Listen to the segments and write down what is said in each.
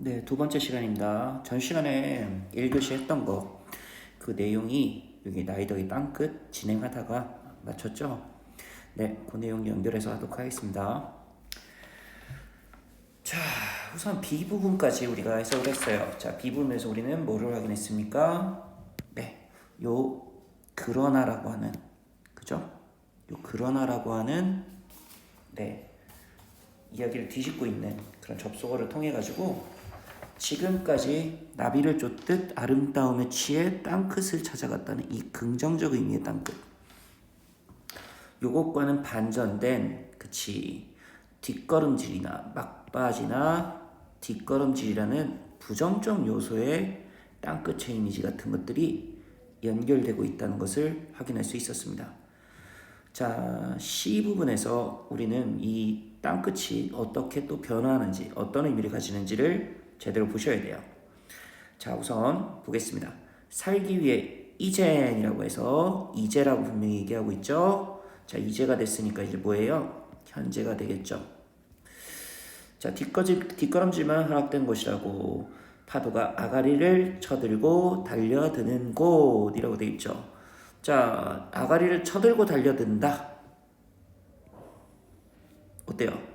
네, 두 번째 시간입니다. 전 시간에 1교시 했던 거, 그 내용이 여기 나이 더하기 땅끝 진행하다가 마쳤죠? 네, 그 내용 연결해서 하도록 하겠습니다. 자, 우선 B 부분까지 우리가 해석을 했어요. 자, B 부분에서 우리는 뭐를 확인했습니까? 네, 요 그러나라고 하는, 그죠? 요 그러나라고 하는, 네, 이야기를 뒤집고 있는 그런 접속어를 통해 가지고 지금까지 나비를 쫓듯 아름다움에 취해 땅끝을 찾아갔다는 이 긍정적 의미의 땅끝, 요것과는 반전된, 그치, 뒷걸음질이나 막바지나 뒷걸음질이라는 부정적 요소의 땅끝의 이미지 같은 것들이 연결되고 있다는 것을 확인할 수 있었습니다. 자, C 부분에서 우리는 이 땅끝이 어떻게 또 변화하는지, 어떤 의미를 가지는지를 제대로 보셔야 돼요. 자, 우선 보겠습니다. 살기 위해 이젠이라고 해서 이제라고 분명히 얘기하고 있죠. 자, 이제가 됐으니까 이제 뭐예요? 현재가 되겠죠. 자, 뒷걸음질만 허락된 곳이라고, 파도가 아가리를 쳐들고 달려드는 곳이라고 되어 있죠. 자, 아가리를 쳐들고 달려든다. 어때요?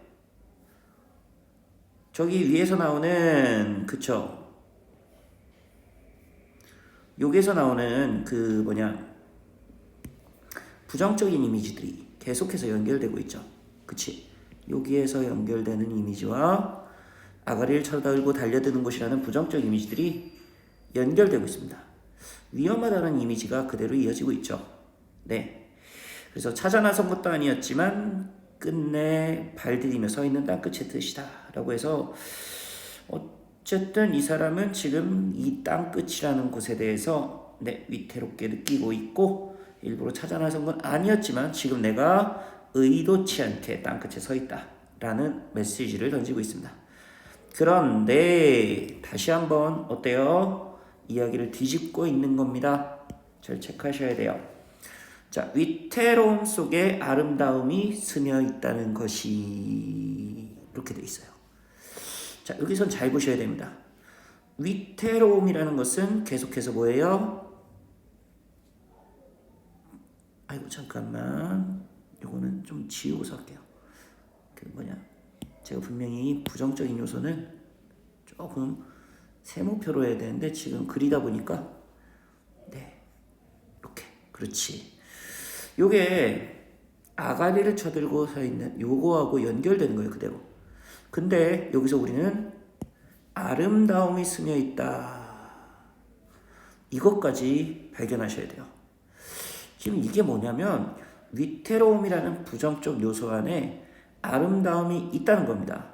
저기 위에서 나오는, 그쵸, 여기에서 나오는 그 부정적인 이미지들이 계속해서 연결되고 있죠. 그치? 여기에서 연결되는 이미지와 아가리를 쳐들고 달려드는 곳이라는 부정적 이미지들이 연결되고 있습니다. 위험하다는 이미지가 그대로 이어지고 있죠. 네. 그래서 찾아 나선 것도 아니었지만 끝내 발디디며 서 있는 땅끝의 뜻이다 라고 해서, 어쨌든 이 사람은 지금 이 땅끝이라는 곳에 대해서 위태롭게 느끼고 있고, 일부러 찾아 나선 건 아니었지만 지금 내가 의도치 않게 땅끝에 서 있다 라는 메시지를 던지고 있습니다. 그런데 다시 한번 어때요? 이야기를 뒤집고 있는 겁니다. 잘 체크하셔야 돼요. 자, 위태로움 속에 아름다움이 스며 있다는 것이 이렇게 돼 있어요. 자, 여기선 잘 보셔야 됩니다. 위태로움이라는 것은 계속해서 뭐예요? 아이고 잠깐만, 요거는 좀 지우고서 할게요. 제가 분명히 부정적인 요소는 조금 세모표로 해야 되는데 지금 그리다 보니까 이렇게, 그렇지. 요게 아가리를 쳐들고 서 있는 요거하고 연결되는 거예요, 그대로. 근데 여기서 우리는 아름다움이 스며 있다, 이것까지 발견하셔야 돼요. 지금 이게 뭐냐면 위태로움이라는 부정적 요소 안에 아름다움이 있다는 겁니다.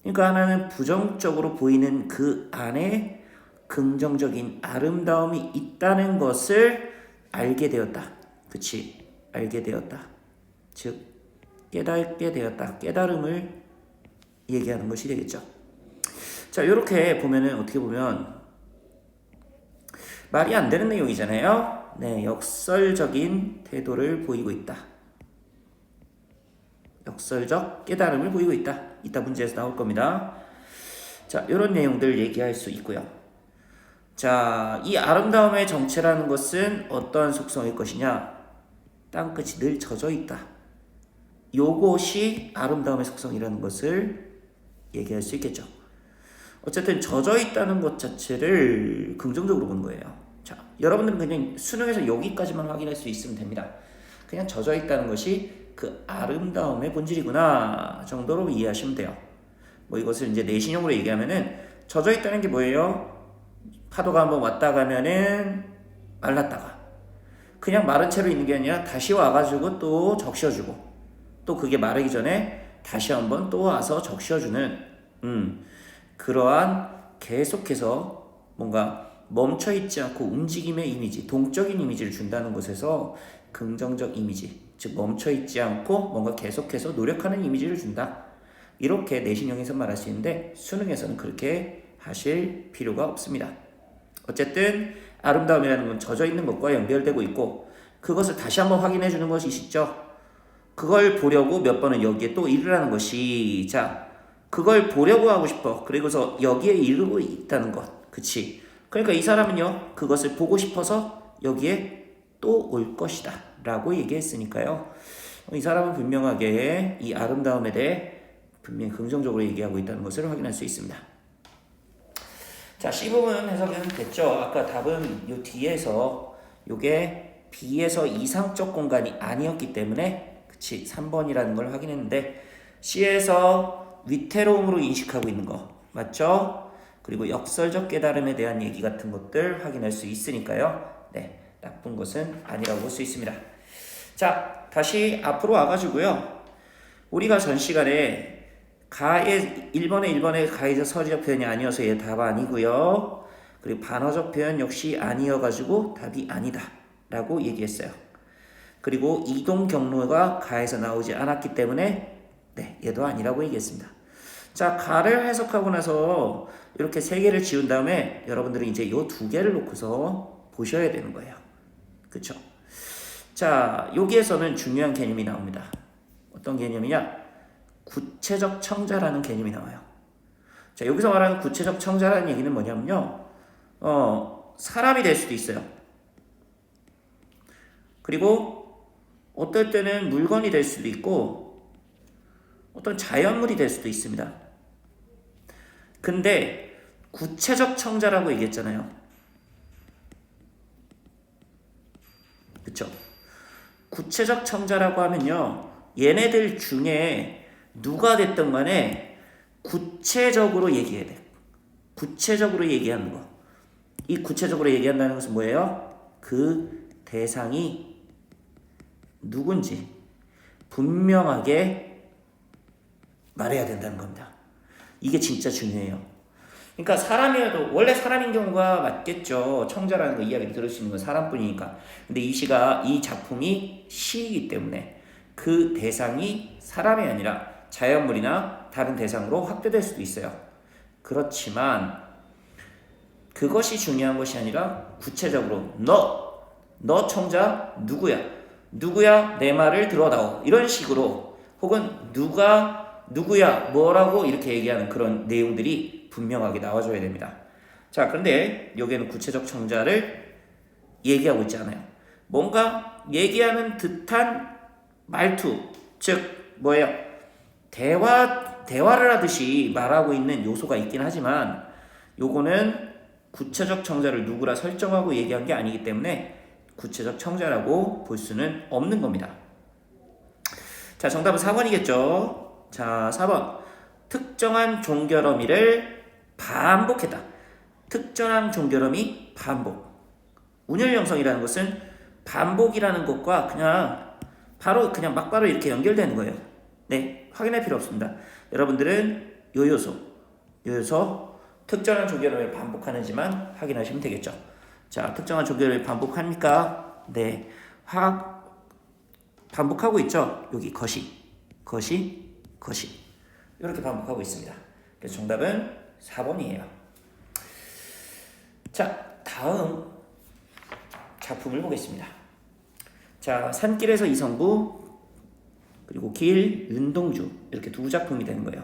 그러니까 하나는 부정적으로 보이는 그 안에 긍정적인 아름다움이 있다는 것을 알게 되었다. 그치? 알게 되었다. 즉, 깨닫게 되었다. 깨달음을 얘기하는 것이 되겠죠. 자, 이렇게 보면은, 어떻게 보면 말이 안 되는 내용이잖아요. 네, 역설적인 태도를 보이고 있다. 역설적 깨달음을 보이고 있다. 이따 문제에서 나올 겁니다. 자, 이런 내용들 얘기할 수 있고요. 자, 이 아름다움의 정체라는 것은 어떠한 속성일 것이냐? 땅끝이 늘 젖어 있다. 요것이 아름다움의 속성이라는 것을 얘기할 수 있겠죠. 어쨌든 젖어 있다는 것 자체를 긍정적으로 보는 거예요. 자, 여러분들은 그냥 수능에서 여기까지만 확인할 수 있으면 됩니다. 그냥 젖어 있다는 것이 그 아름다움의 본질이구나 정도로 이해하시면 돼요. 뭐 이것을 이제 내신형으로 얘기하면은, 젖어 있다는 게 뭐예요? 파도가 한번 왔다 가면은 말랐다가 그냥 마른 채로 있는 게 아니라 다시 와가지고 또 적셔주고, 또 그게 마르기 전에 다시 한번 또 와서 적셔주는, 그러한 계속해서 뭔가 멈춰있지 않고 움직임의 이미지, 동적인 이미지를 준다는 것에서 긍정적 이미지, 즉 멈춰있지 않고 뭔가 계속해서 노력하는 이미지를 준다, 이렇게 내신형에서 말할 수 있는데 수능에서는 그렇게 하실 필요가 없습니다. 어쨌든 아름다움이라는 건 젖어 있는 것과 연결되고 있고, 그것을 다시 한번 확인해 주는 것이시죠. 그걸 보려고 몇 번은 여기에 또 일을 하는 것이, 자, 그걸 보려고 하고 싶어. 그리고서 여기에 이르고 있다는 것. 그치? 그러니까 이 사람은요, 그것을 보고 싶어서 여기에 또 올 것이다. 라고 얘기했으니까요. 이 사람은 분명하게 이 아름다움에 대해 분명히 긍정적으로 얘기하고 있다는 것을 확인할 수 있습니다. 자, C부분 해석은 됐죠? 아까 답은 요 뒤에서 요게 B에서 이상적 공간이 아니었기 때문에 그치 3번이라는 걸 확인했는데 C에서 위태로움으로 인식하고 있는 거 맞죠? 그리고 역설적 깨달음에 대한 얘기 같은 것들 확인할 수 있으니까요. 네, 나쁜 것은 아니라고 볼 수 있습니다. 자, 다시 앞으로 와가지고요. 우리가 전 시간에 가의 1번의 가에서 서리적 표현이 아니어서 얘 답 아니고요. 그리고 반어적 표현 역시 아니어가지고 답이 아니다 라고 얘기했어요. 그리고 이동 경로가 가에서 나오지 않았기 때문에 네, 얘도 아니라고 얘기했습니다. 자, 가를 해석하고 나서 이렇게 세 개를 지운 다음에 여러분들은 이제 요 두 개를 놓고서 보셔야 되는 거예요. 그쵸? 자, 여기에서는 중요한 개념이 나옵니다. 어떤 개념이냐? 구체적 청자라는 개념이 나와요. 자, 여기서 말하는 구체적 청자라는 얘기는 뭐냐면요. 사람이 될 수도 있어요. 그리고 어떨 때는 물건이 될 수도 있고 어떤 자연물이 될 수도 있습니다. 근데 구체적 청자라고 얘기했잖아요. 그쵸? 구체적 청자라고 하면요. 얘네들 중에 누가 됐든 간에 구체적으로 얘기해야 돼. 구체적으로 얘기하는 거. 이 구체적으로 얘기한다는 것은 뭐예요? 그 대상이 누군지 분명하게 말해야 된다는 겁니다. 이게 진짜 중요해요. 그러니까 사람이어도 원래 사람인 경우가 맞겠죠. 청자라는 거 이야기를 들을 수 있는 건 사람뿐이니까. 근데 이 작품이 시이기 때문에 그 대상이 사람이 아니라 자연물이나 다른 대상으로 확대될 수도 있어요. 그렇지만 그것이 중요한 것이 아니라 구체적으로 너 청자 누구야 내 말을 들어다오 이런 식으로 혹은 누구야 뭐라고 이렇게 얘기하는 그런 내용들이 분명하게 나와줘야 됩니다. 자, 그런데 여기에는 구체적 청자를 얘기하고 있지 않아요. 뭔가 얘기하는 듯한 말투, 즉 뭐예요? 대화를 하듯이 말하고 있는 요소가 있긴 하지만 요거는 구체적 청자를 누구라 설정하고 얘기한 게 아니기 때문에 구체적 청자라고 볼 수는 없는 겁니다. 자, 정답은 4번이겠죠. 자, 4번. 특정한 종결어미를 반복했다. 특정한 종결어미 반복. 운율형성이라는 것은 반복이라는 것과 그냥 막바로 이렇게 연결되는 거예요. 네, 확인할 필요 없습니다. 여러분들은 요 요소 특정한 종결어미를 반복하는지만 확인하시면 되겠죠. 자, 특정한 종결어미를 반복합니까? 네, 반복하고 있죠. 여기 것이 이렇게 반복하고 있습니다. 그래서 정답은 4번이에요. 자, 다음 작품을 보겠습니다. 자, 산길에서 이성부 그리고 길 윤동주 이렇게 두 작품이 되는 거예요.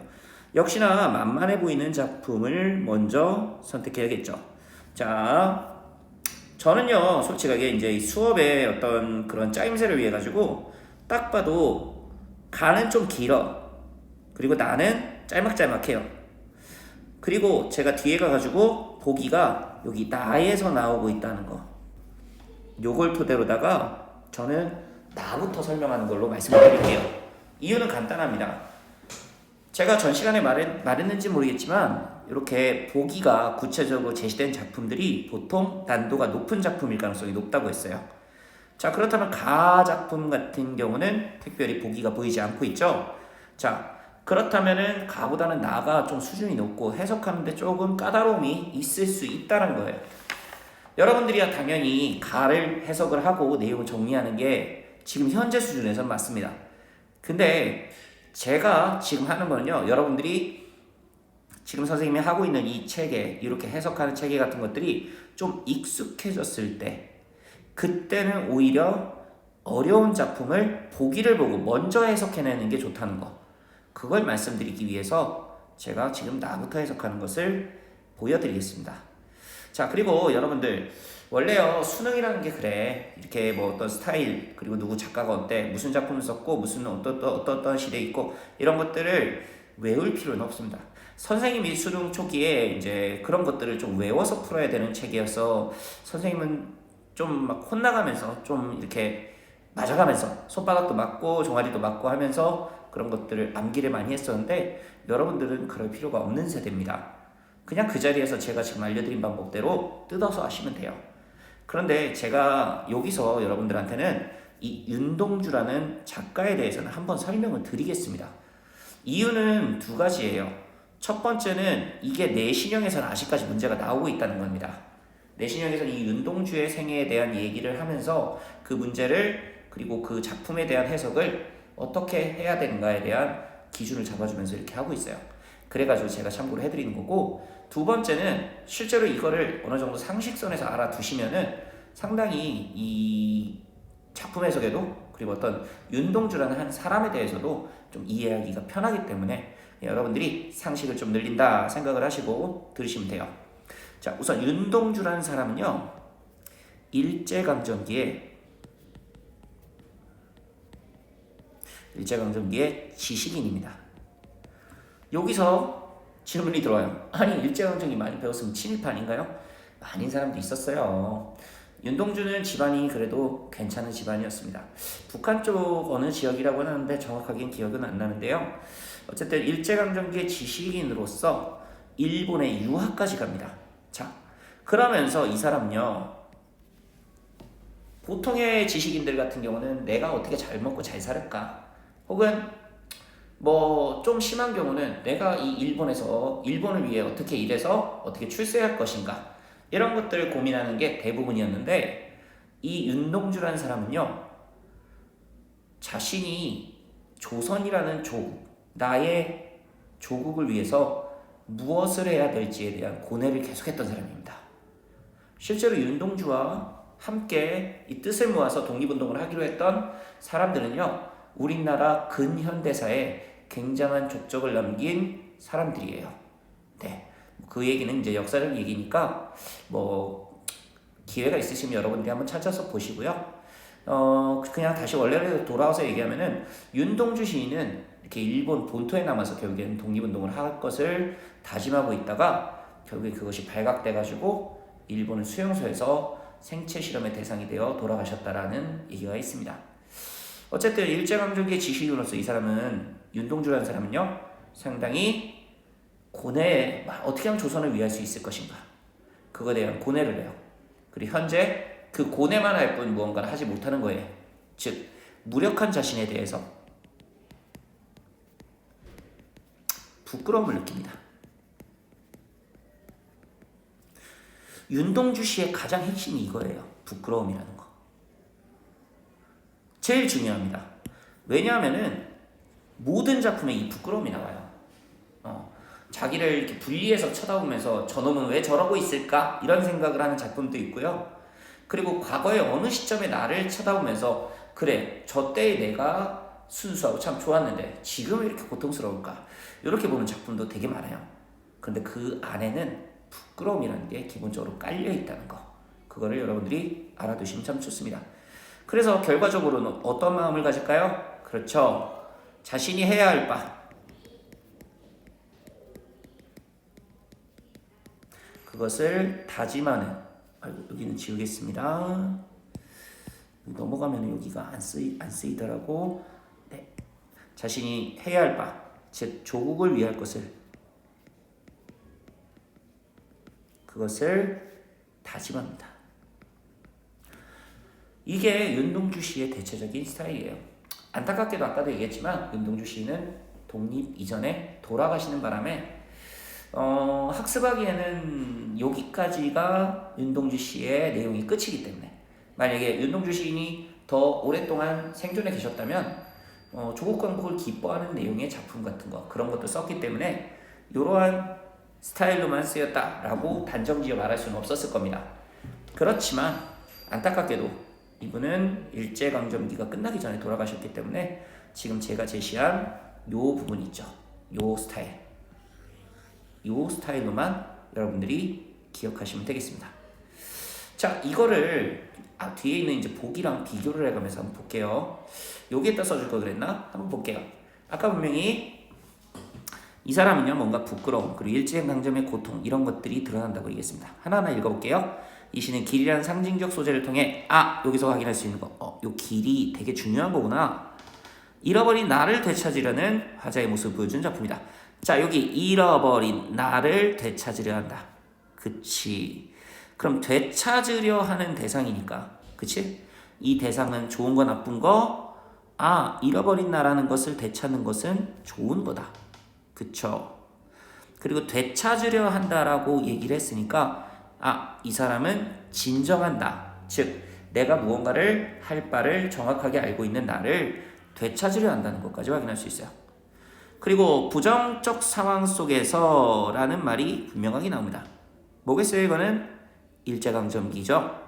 역시나 만만해 보이는 작품을 먼저 선택해야겠죠. 자, 저는요 솔직하게 이제 이 수업의 어떤 그런 짜임새를 위해 가지고 딱 봐도 가는 좀 길어. 그리고 나는 짤막짤막해요. 그리고 제가 뒤에 가가지고 보기가 여기 나에서 나오고 있다는 거. 요걸 토대로다가 저는 나부터 설명하는 걸로 말씀을 드릴게요. 이유는 간단합니다. 제가 전 시간에 말했는지 모르겠지만 이렇게 보기가 구체적으로 제시된 작품들이 보통 난도가 높은 작품일 가능성이 높다고 했어요. 자, 그렇다면 가 작품 같은 경우는 특별히 보기가 보이지 않고 있죠. 자, 그렇다면은 가보다는 나가 좀 수준이 높고 해석하는데 조금 까다로움이 있을 수 있다는 거예요. 여러분들이야 당연히 가를 해석을 하고 내용을 정리하는 게 지금 현재 수준에선 맞습니다. 근데 제가 지금 하는 거는요, 여러분들이 지금 선생님이 하고 있는 이 체계, 이렇게 해석하는 체계 같은 것들이 좀 익숙해졌을 때, 그때는 오히려 어려운 작품을 보기를 보고 먼저 해석해내는 게 좋다는 거. 그걸 말씀드리기 위해서 제가 지금 나부터 해석하는 것을 보여드리겠습니다. 자, 그리고 여러분들 원래요 수능이라는 게 그래. 이렇게 뭐 어떤 스타일 그리고 누구 작가가 어때 무슨 작품을 썼고 무슨 어떤 시대에 있고 이런 것들을 외울 필요는 없습니다. 선생님이 수능 초기에 이제 그런 것들을 좀 외워서 풀어야 되는 책이어서 선생님은 좀 막 혼나가면서 좀 이렇게 맞아가면서 손바닥도 맞고 종아리도 맞고 하면서 그런 것들을 암기를 많이 했었는데 여러분들은 그럴 필요가 없는 세대입니다. 그냥 그 자리에서 제가 지금 알려드린 방법대로 뜯어서 하시면 돼요. 그런데 제가 여기서 여러분들한테는 이 윤동주라는 작가에 대해서는 한번 설명을 드리겠습니다. 이유는 두 가지예요. 첫 번째는 이게 내신형에서는 아직까지 문제가 나오고 있다는 겁니다. 내신형에서는 이 윤동주의 생애에 대한 얘기를 하면서 그 문제를 그리고 그 작품에 대한 해석을 어떻게 해야 되는가에 대한 기준을 잡아주면서 이렇게 하고 있어요. 그래가지고 제가 참고로 해드리는 거고, 두 번째는 실제로 이거를 어느 정도 상식선에서 알아두시면은 상당히 이 작품 해석에도 그리고 어떤 윤동주라는 한 사람에 대해서도 좀 이해하기가 편하기 때문에 여러분들이 상식을 좀 늘린다 생각을 하시고 들으시면 돼요. 자, 우선 윤동주라는 사람은요 일제강점기에 지식인입니다. 여기서 질문이 들어와요. 아니 일제강점기 많이 배웠으면 친일파 아닌가요? 아닌 사람도 있었어요. 윤동주는 집안이 그래도 괜찮은 집안이었습니다. 북한 쪽 어느 지역이라고 하는데 정확하게는 기억은 안 나는데요. 어쨌든 일제강점기의 지식인으로서 일본에 유학까지 갑니다. 자, 그러면서 이 사람요 보통의 지식인들 같은 경우는 내가 어떻게 잘 먹고 잘 살을까, 혹은 뭐 좀 심한 경우는 내가 이 일본에서 일본을 위해 어떻게 일해서 어떻게 출세할 것인가, 이런 것들을 고민하는 게 대부분이었는데, 이 윤동주라는 사람은요 자신이 조선이라는 조국, 나의 조국을 위해서 무엇을 해야 될지에 대한 고뇌를 계속했던 사람입니다. 실제로 윤동주와 함께 이 뜻을 모아서 독립운동을 하기로 했던 사람들은요 우리나라 근현대사에 굉장한 족적을 남긴 사람들이에요. 네, 그 얘기는 이제 역사적 얘기니까 뭐 기회가 있으시면 여러분들이 한번 찾아서 보시고요. 그냥 다시 원래로 돌아와서 얘기하면은 윤동주 시인은 이렇게 일본 본토에 남아서 결국에는 독립운동을 할 것을 다짐하고 있다가 결국에 그것이 발각돼가지고 일본은 수용소에서 생체 실험의 대상이 되어 돌아가셨다라는 얘기가 있습니다. 어쨌든 일제강점기의 지식인으로서 이 사람은, 윤동주라는 사람은요 상당히 고뇌에 어떻게 하면 조선을 위할 수 있을 것인가, 그거에 대한 고뇌를 해요. 그리고 현재 그 고뇌만 할 뿐 무언가를 하지 못하는 거예요. 즉 무력한 자신에 대해서 부끄러움을 느낍니다. 윤동주 씨의 가장 핵심이 이거예요. 부끄러움이라는 거. 제일 중요합니다. 왜냐하면은 모든 작품에 이 부끄러움이 나와요. 자기를 이렇게 분리해서 쳐다보면서 저놈은 왜 저러고 있을까? 이런 생각을 하는 작품도 있고요. 그리고 과거의 어느 시점에 나를 쳐다보면서 그래, 저 때에 내가 순수하고 참 좋았는데 지금 왜 이렇게 고통스러울까? 이렇게 보는 작품도 되게 많아요. 그런데 그 안에는 부끄러움이라는 게 기본적으로 깔려 있다는 거, 그거를 여러분들이 알아두시면 참 좋습니다. 그래서 결과적으로는 어떤 마음을 가질까요? 그렇죠. 자신이 해야 할 바, 그것을 다짐하는, 여기는 지우겠습니다. 넘어가면 여기가 안 쓰이더라고. 네. 자신이 해야 할 바, 즉 조국을 위할 것을, 그것을 다짐합니다. 이게 윤동주 씨의 대체적인 스타일이에요. 안타깝게도 아까도 얘기했지만 윤동주 씨는 독립 이전에 돌아가시는 바람에 학습하기에는 여기까지가 윤동주 씨의 내용이 끝이기 때문에, 만약에 윤동주 시인이 더 오랫동안 생존해 계셨다면 조국 건국을 기뻐하는 내용의 작품 같은 거, 그런 것도 썼기 때문에 이러한 스타일로만 쓰였다라고 단정지어 말할 수는 없었을 겁니다. 그렇지만 안타깝게도 이분은 일제강점기가 끝나기 전에 돌아가셨기 때문에 지금 제가 제시한 요 부분 있죠, 요 스타일, 요 스타일로만 여러분들이 기억하시면 되겠습니다. 자, 이거를 뒤에 있는 이제 보기랑 비교를 해가면서 한번 볼게요. 여기에다 써줄 거 그랬나? 한번 볼게요. 아까 분명히 이 사람은요 뭔가 부끄러움 그리고 일제강점의 고통 이런 것들이 드러난다고 얘기했습니다. 하나하나 읽어볼게요. 이 시는 길이라는 상징적 소재를 통해 여기서 확인할 수 있는 거 요 길이 되게 중요한 거구나. 잃어버린 나를 되찾으려는 화자의 모습을 보여준 작품이다. 자, 여기 잃어버린 나를 되찾으려 한다. 그치. 그럼 되찾으려 하는 대상이니까 그치? 이 대상은 좋은 거 나쁜 거? 잃어버린 나라는 것을 되찾는 것은 좋은 거다. 그쵸? 그리고 되찾으려 한다라고 얘기를 했으니까 이 사람은 진정한다. 즉 내가 무언가를 할 바를 정확하게 알고 있는 나를 되찾으려 한다는 것까지 확인할 수 있어요. 그리고 부정적 상황 속에서 라는 말이 분명하게 나옵니다. 뭐겠어요 이거는? 일제강점기죠.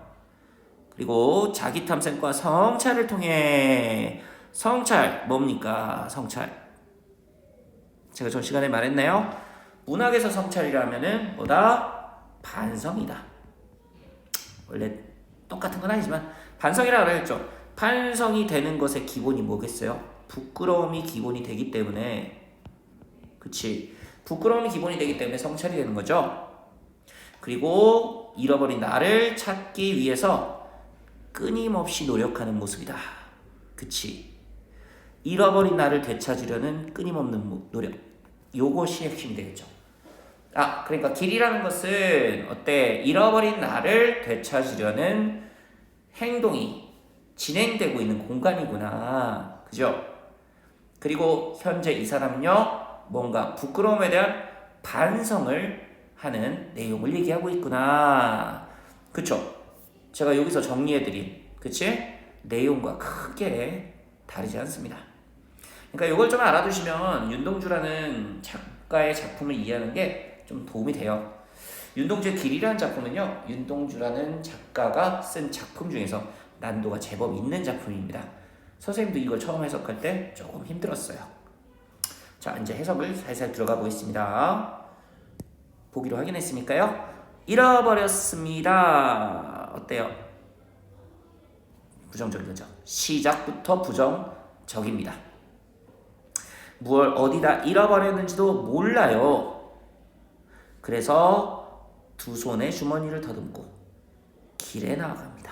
그리고 자기탐색과 성찰을 통해 성찰 뭡니까? 성찰 제가 전 시간에 말했나요? 문학에서 성찰이라면은 뭐다? 반성이다. 원래 똑같은 건 아니지만 반성이라고 그랬죠. 반성이 되는 것의 기본이 뭐겠어요? 부끄러움이 기본이 되기 때문에 그치? 부끄러움이 기본이 되기 때문에 성찰이 되는 거죠. 그리고 잃어버린 나를 찾기 위해서 끊임없이 노력하는 모습이다. 그치? 잃어버린 나를 되찾으려는 끊임없는 노력. 요것이 핵심이 되겠죠. 그러니까 길이라는 것은 어때? 잃어버린 나를 되찾으려는 행동이 진행되고 있는 공간이구나. 그죠? 그리고 현재 이 사람은요, 뭔가 부끄러움에 대한 반성을 하는 내용을 얘기하고 있구나. 그쵸? 제가 여기서 정리해드린, 그치? 내용과 크게 다르지 않습니다. 그러니까 이걸 좀 알아두시면 윤동주라는 작가의 작품을 이해하는 게 좀 도움이 돼요. 윤동주의 길이라는 작품은요, 윤동주라는 작가가 쓴 작품 중에서 난도가 제법 있는 작품입니다. 선생님도 이걸 처음 해석할 때 조금 힘들었어요. 자, 이제 해석을 살살 들어가 보겠습니다. 보기로 확인했으니까요. 잃어버렸습니다. 어때요? 부정적이죠. 시작부터 부정적입니다. 무얼 어디다 잃어버렸는지도 몰라요. 그래서 두 손에 주머니를 더듬고 길에 나아갑니다.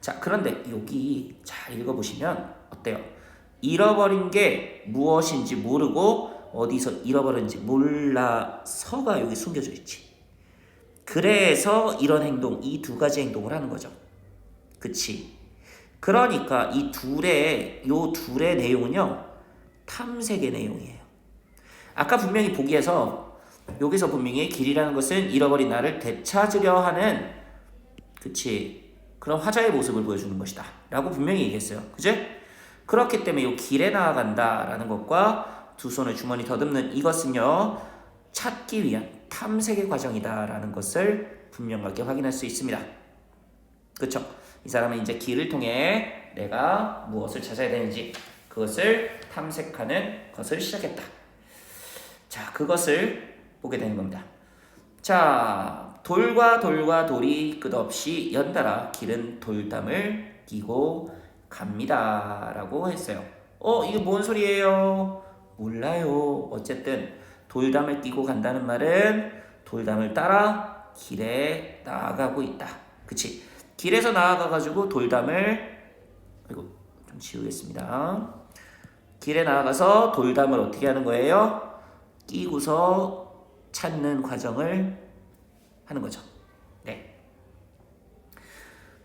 자, 그런데 여기 잘 읽어보시면 어때요? 잃어버린 게 무엇인지 모르고 어디서 잃어버렸는지 몰라서가 여기 숨겨져 있지. 그래서 이런 행동, 이 두 가지 행동을 하는 거죠. 그치? 그러니까 요 둘의 내용은요, 탐색의 내용이에요. 아까 분명히 보기에서 여기서 분명히 길이라는 것은 잃어버린 나를 되찾으려 하는 그치 그런 화자의 모습을 보여주는 것이다 라고 분명히 얘기했어요. 그치? 그렇기 때문에 이 길에 나아간다 라는 것과 두 손을 주머니 더듬는 이것은요 찾기 위한 탐색의 과정이다 라는 것을 분명하게 확인할 수 있습니다. 그쵸? 이 사람은 이제 길을 통해 내가 무엇을 찾아야 되는지 그것을 탐색하는 것을 시작했다. 자, 그것을 보게 되는 겁니다. 자, 돌과 돌이 끝없이 연달아 길은 돌담을 끼고 갑니다 라고 했어요. 이게 뭔 소리예요? 몰라요. 어쨌든 돌담을 끼고 간다는 말은 돌담을 따라 길에 나아가고 있다. 그치? 길에서 나아가가지고 돌담을 좀 지우겠습니다. 길에 나아가서 돌담을 어떻게 하는 거예요? 끼고서 찾는 과정을 하는 거죠. 네.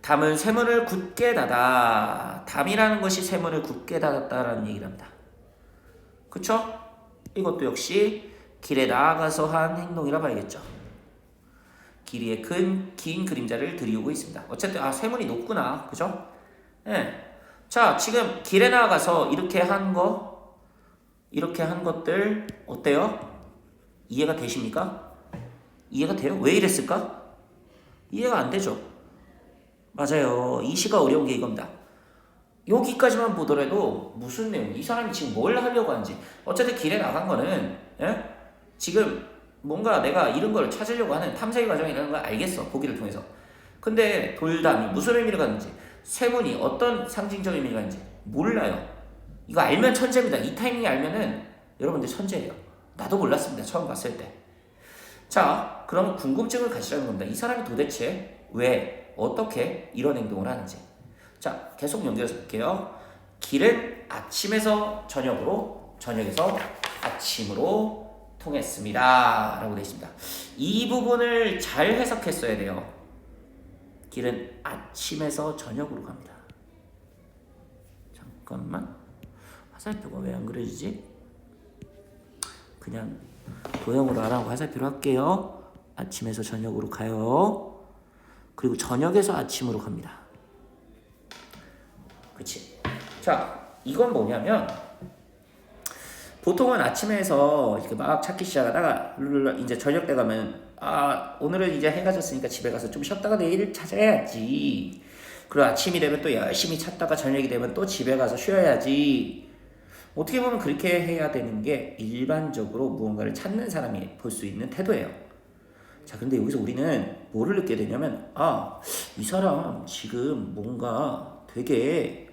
담은 쇠문을 굳게 닫아. 담이라는 것이 쇠문을 굳게 닫았다라는 얘기를 합니다. 그쵸? 이것도 역시 길에 나아가서 한 행동이라 봐야겠죠. 길 위에 긴 그림자를 들이우고 있습니다. 어쨌든 쇠문이 높구나. 그죠? 네. 자, 지금 길에 나아가서 이렇게 한 것들 어때요? 이해가 되십니까? 이해가 돼요? 왜 이랬을까? 이해가 안 되죠? 맞아요. 이 시가 어려운 게 이겁니다. 여기까지만 보더라도 무슨 내용, 이 사람이 지금 뭘 하려고 하는지. 어쨌든 길에 나간 거는 지금 뭔가 내가 이런 걸 찾으려고 하는 탐색의 과정이라는 걸 알겠어. 보기를 통해서. 근데 돌담이 무슨 의미를 갖는지, 쇠문이 어떤 상징적 의미를 갖는지 몰라요. 이거 알면 천재입니다. 이 타이밍에 알면은 여러분들 천재예요. 나도 몰랐습니다. 처음 봤을 때. 자, 그럼 궁금증을 가지라는 겁니다. 이 사람이 도대체 왜, 어떻게 이런 행동을 하는지. 자, 계속 연결해서 볼게요. 길은 아침에서 저녁으로, 저녁에서 아침으로 통했습니다. 라고 되어 있습니다. 이 부분을 잘 해석했어야 돼요. 길은 아침에서 저녁으로 갑니다. 잠깐만. 화살표가 왜 안 그려지지? 그냥 도형으로 안 하고 화살표로 할게요. 아침에서 저녁으로 가요. 그리고 저녁에서 아침으로 갑니다. 그치? 자, 이건 뭐냐면 보통은 아침에서 이렇게 막 찾기 시작하다가 이제 저녁 때 가면 오늘은 이제 해가 졌으니까 집에 가서 좀 쉬었다가 내일 찾아야지. 그리고 아침이 되면 또 열심히 찾다가 저녁이 되면 또 집에 가서 쉬어야지. 어떻게 보면 그렇게 해야 되는 게 일반적으로 무언가를 찾는 사람이 볼 수 있는 태도예요. 자, 근데 여기서 우리는 뭐를 느끼게 되냐면 이 사람 지금 뭔가 되게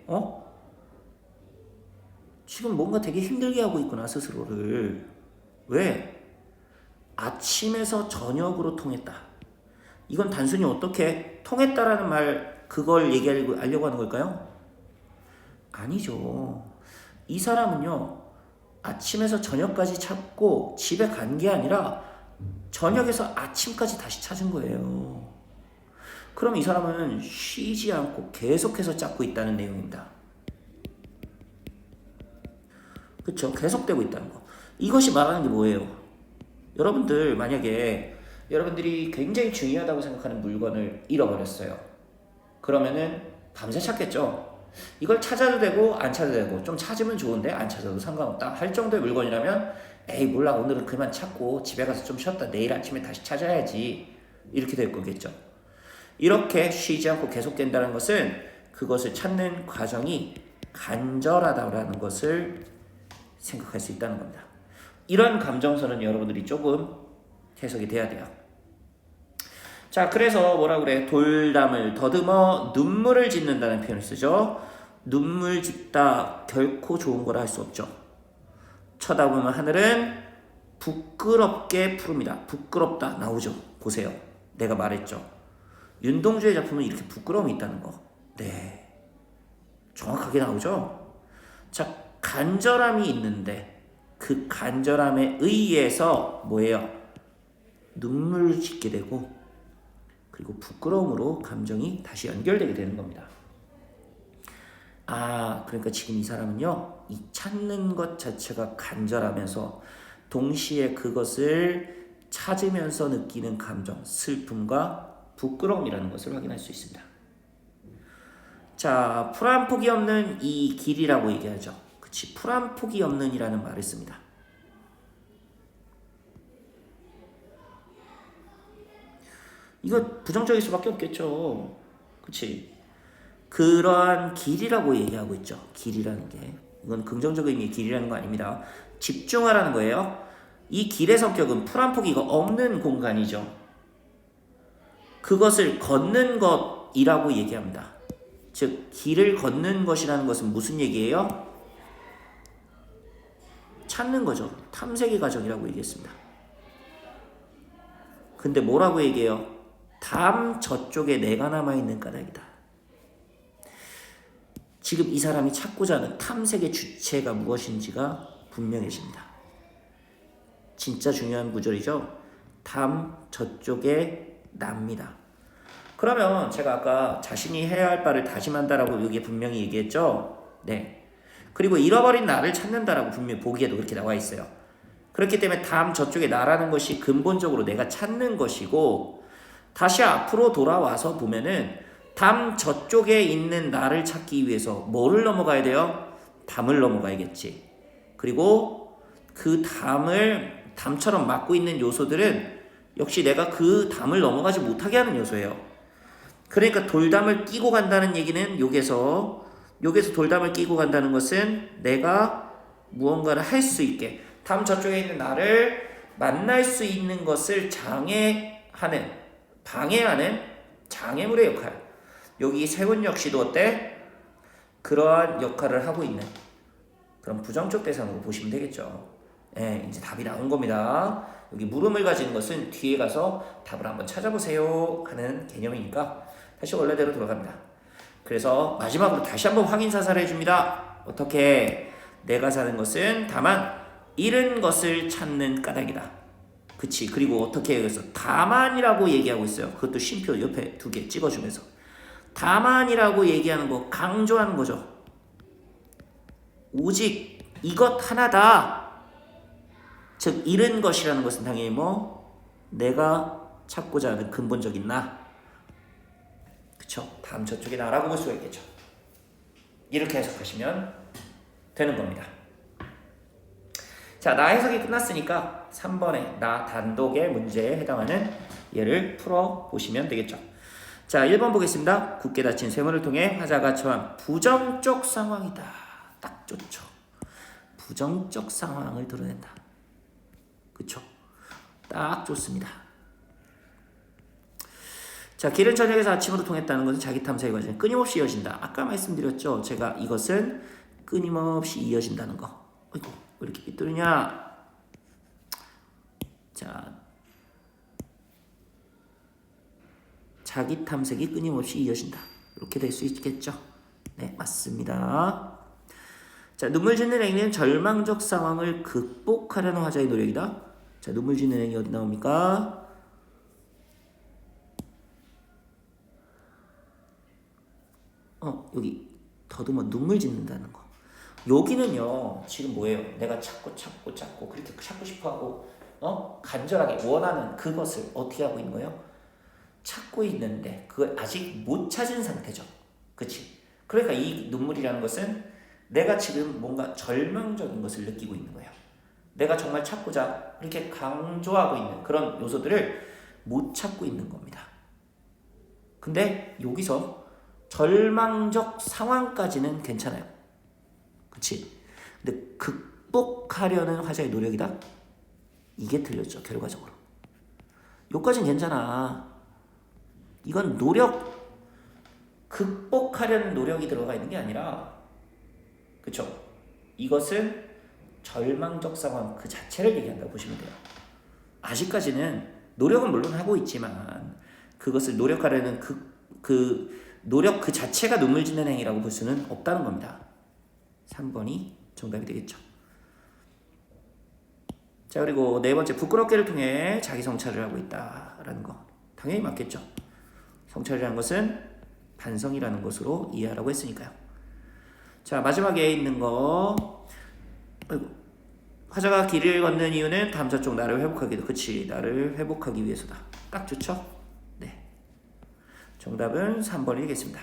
지금 뭔가 되게 힘들게 하고 있구나, 스스로를. 왜? 아침에서 저녁으로 통했다. 이건 단순히 어떻게 통했다라는 말, 그걸 얘기하려고 하는 걸까요? 아니죠. 이 사람은요, 아침에서 저녁까지 찾고 집에 간 게 아니라 저녁에서 아침까지 다시 찾은 거예요. 그럼 이 사람은 쉬지 않고 계속해서 찾고 있다는 내용입니다. 그쵸? 계속되고 있다는 거. 이것이 말하는 게 뭐예요? 여러분들 만약에 여러분들이 굉장히 중요하다고 생각하는 물건을 잃어버렸어요. 그러면은 밤새 찾겠죠? 이걸 찾아도 되고 안 찾아도 되고, 좀 찾으면 좋은데 안 찾아도 상관없다 할 정도의 물건이라면 에이 몰라, 오늘은 그만 찾고 집에 가서 좀 쉬었다 내일 아침에 다시 찾아야지, 이렇게 될 거겠죠. 이렇게 쉬지 않고 계속된다는 것은 그것을 찾는 과정이 간절하다라는 것을 생각할 수 있다는 겁니다. 이런 감정선은 여러분들이 조금 해석이 돼야 돼요. 자, 그래서 뭐라 그래? 돌담을 더듬어 눈물을 짓는다는 표현을 쓰죠. 눈물 짓다, 결코 좋은 거라 할 수 없죠. 쳐다보면 하늘은 부끄럽게 푸릅니다. 부끄럽다 나오죠. 보세요. 내가 말했죠. 윤동주의 작품은 이렇게 부끄러움이 있다는 거. 네, 정확하게 나오죠. 자, 간절함이 있는데 그 간절함에 의해서 뭐예요? 눈물을 짓게 되고, 그리고 부끄러움으로 감정이 다시 연결되게 되는 겁니다. 그러니까 지금 이 사람은요, 이 찾는 것 자체가 간절하면서 동시에 그것을 찾으면서 느끼는 감정, 슬픔과 부끄러움이라는 것을 확인할 수 있습니다. 자, 풀 한 폭이 없는 이 길이라고 얘기하죠. 그치, 풀 한 폭이 없는 이라는 말을 씁니다. 이거 부정적일 수밖에 없겠죠. 그치? 그러한 길이라고 얘기하고 있죠. 길이라는 게. 이건 긍정적 의미의 길이라는 거 아닙니다. 집중하라는 거예요. 이 길의 성격은 풀 한 폭이 없는 공간이죠. 그것을 걷는 것이라고 얘기합니다. 즉, 길을 걷는 것이라는 것은 무슨 얘기예요? 찾는 거죠. 탐색의 과정이라고 얘기했습니다. 근데 뭐라고 얘기해요? 담 저쪽에 내가 남아있는 까닭이다. 지금 이 사람이 찾고자 하는 탐색의 주체가 무엇인지가 분명해집니다. 진짜 중요한 구절이죠. 담 저쪽에 납니다. 그러면 제가 아까 자신이 해야 할 바를 다짐한다라고 여기에 분명히 얘기했죠. 네. 그리고 잃어버린 나를 찾는다라고 분명히 보기에도 그렇게 나와 있어요. 그렇기 때문에 담 저쪽에 나라는 것이 근본적으로 내가 찾는 것이고, 다시 앞으로 돌아와서 보면은 담 저쪽에 있는 나를 찾기 위해서 뭐를 넘어가야 돼요? 담을 넘어가야겠지. 그리고 그 담처럼 막고 있는 요소들은 역시 내가 그 담을 넘어가지 못하게 하는 요소예요. 그러니까 돌담을 끼고 간다는 얘기는 여기서 돌담을 끼고 간다는 것은 내가 무언가를 할 수 있게, 담 저쪽에 있는 나를 만날 수 있는 것을 방해하는 장애물의 역할. 여기 세운 역시도 어때? 그러한 역할을 하고 있는 그런 부정적 대상으로 보시면 되겠죠. 예, 이제 답이 나온 겁니다. 여기 물음을 가지는 것은 뒤에 가서 답을 한번 찾아보세요 하는 개념이니까 다시 원래대로 돌아갑니다. 그래서 마지막으로 다시 한번 확인 사살을 해줍니다. 어떻게? 내가 사는 것은 다만 잃은 것을 찾는 까닭이다. 그치? 그리고 어떻게 해서 다만이라고 얘기하고 있어요. 그것도 쉼표 옆에 2개 찍어주면서 다만이라고 얘기하는 거 강조하는 거죠. 오직 이것 하나다. 즉 잃은 것이라는 것은 당연히 내가 찾고자 하는 근본적인 나. 그쵸? 다음 저쪽에 나라고 볼 수가 있겠죠. 이렇게 해석하시면 되는 겁니다. 자, 나 해석이 끝났으니까 3번의 나 단독의 문제에 해당하는 예를 풀어보시면 되겠죠. 자, 1번 보겠습니다. 굳게 닫힌 쇠문을 통해 화자가 처한 부정적 상황이다. 딱 좋죠. 부정적 상황을 드러낸다. 그쵸? 딱 좋습니다. 자, 길은 저녁에서 아침으로 통했다는 것은 자기 탐색의 과정이 끊임없이 이어진다. 아까 말씀드렸죠. 제가 이것은 끊임없이 이어진다는 거. 어이구, 왜 이렇게 삐뚤으냐? 자, 자기 탐색이 끊임없이 이어진다. 이렇게 될 수 있겠죠? 네, 맞습니다. 자, 눈물 짓는 행위는 절망적 상황을 극복하려는 화자의 노력이다. 자, 눈물 짓는 행위 어디 나옵니까? 여기 더듬어 눈물 짓는다는 거. 여기는요, 지금 뭐예요? 내가 찾고 그렇게 찾고 싶어하고 간절하게 원하는 그것을 어떻게 하고 있는 거예요? 찾고 있는데 그걸 아직 못 찾은 상태죠. 그치? 그러니까 이 눈물이라는 것은 내가 지금 뭔가 절망적인 것을 느끼고 있는 거예요. 내가 정말 찾고자 이렇게 강조하고 있는 그런 요소들을 못 찾고 있는 겁니다. 근데 여기서 절망적 상황까지는 괜찮아요. 그치? 근데 극복하려는 화자의 노력이다? 이게 틀렸죠, 결과적으로. 여기까지는 괜찮아. 이건 극복하려는 노력이 들어가 있는 게 아니라, 그쵸? 이것은 절망적 상황 그 자체를 얘기한다고 보시면 돼요. 아직까지는 노력은 물론 하고 있지만, 그것을 노력하려는 노력 그 자체가 눈물 짓는 행위라고 볼 수는 없다는 겁니다. 3번이 정답이 되겠죠. 자, 그리고 네 번째, 부끄럽게를 통해 자기 성찰을 하고 있다라는 거. 당연히 맞겠죠. 성찰이라는 것은 반성이라는 것으로 이해하라고 했으니까요. 자, 마지막에 있는 거. 화자가 길을 걷는 이유는 다음 저쪽 나를 회복하기. 그치, 나를 회복하기 위해서다. 딱 좋죠? 정답은 3번이겠습니다.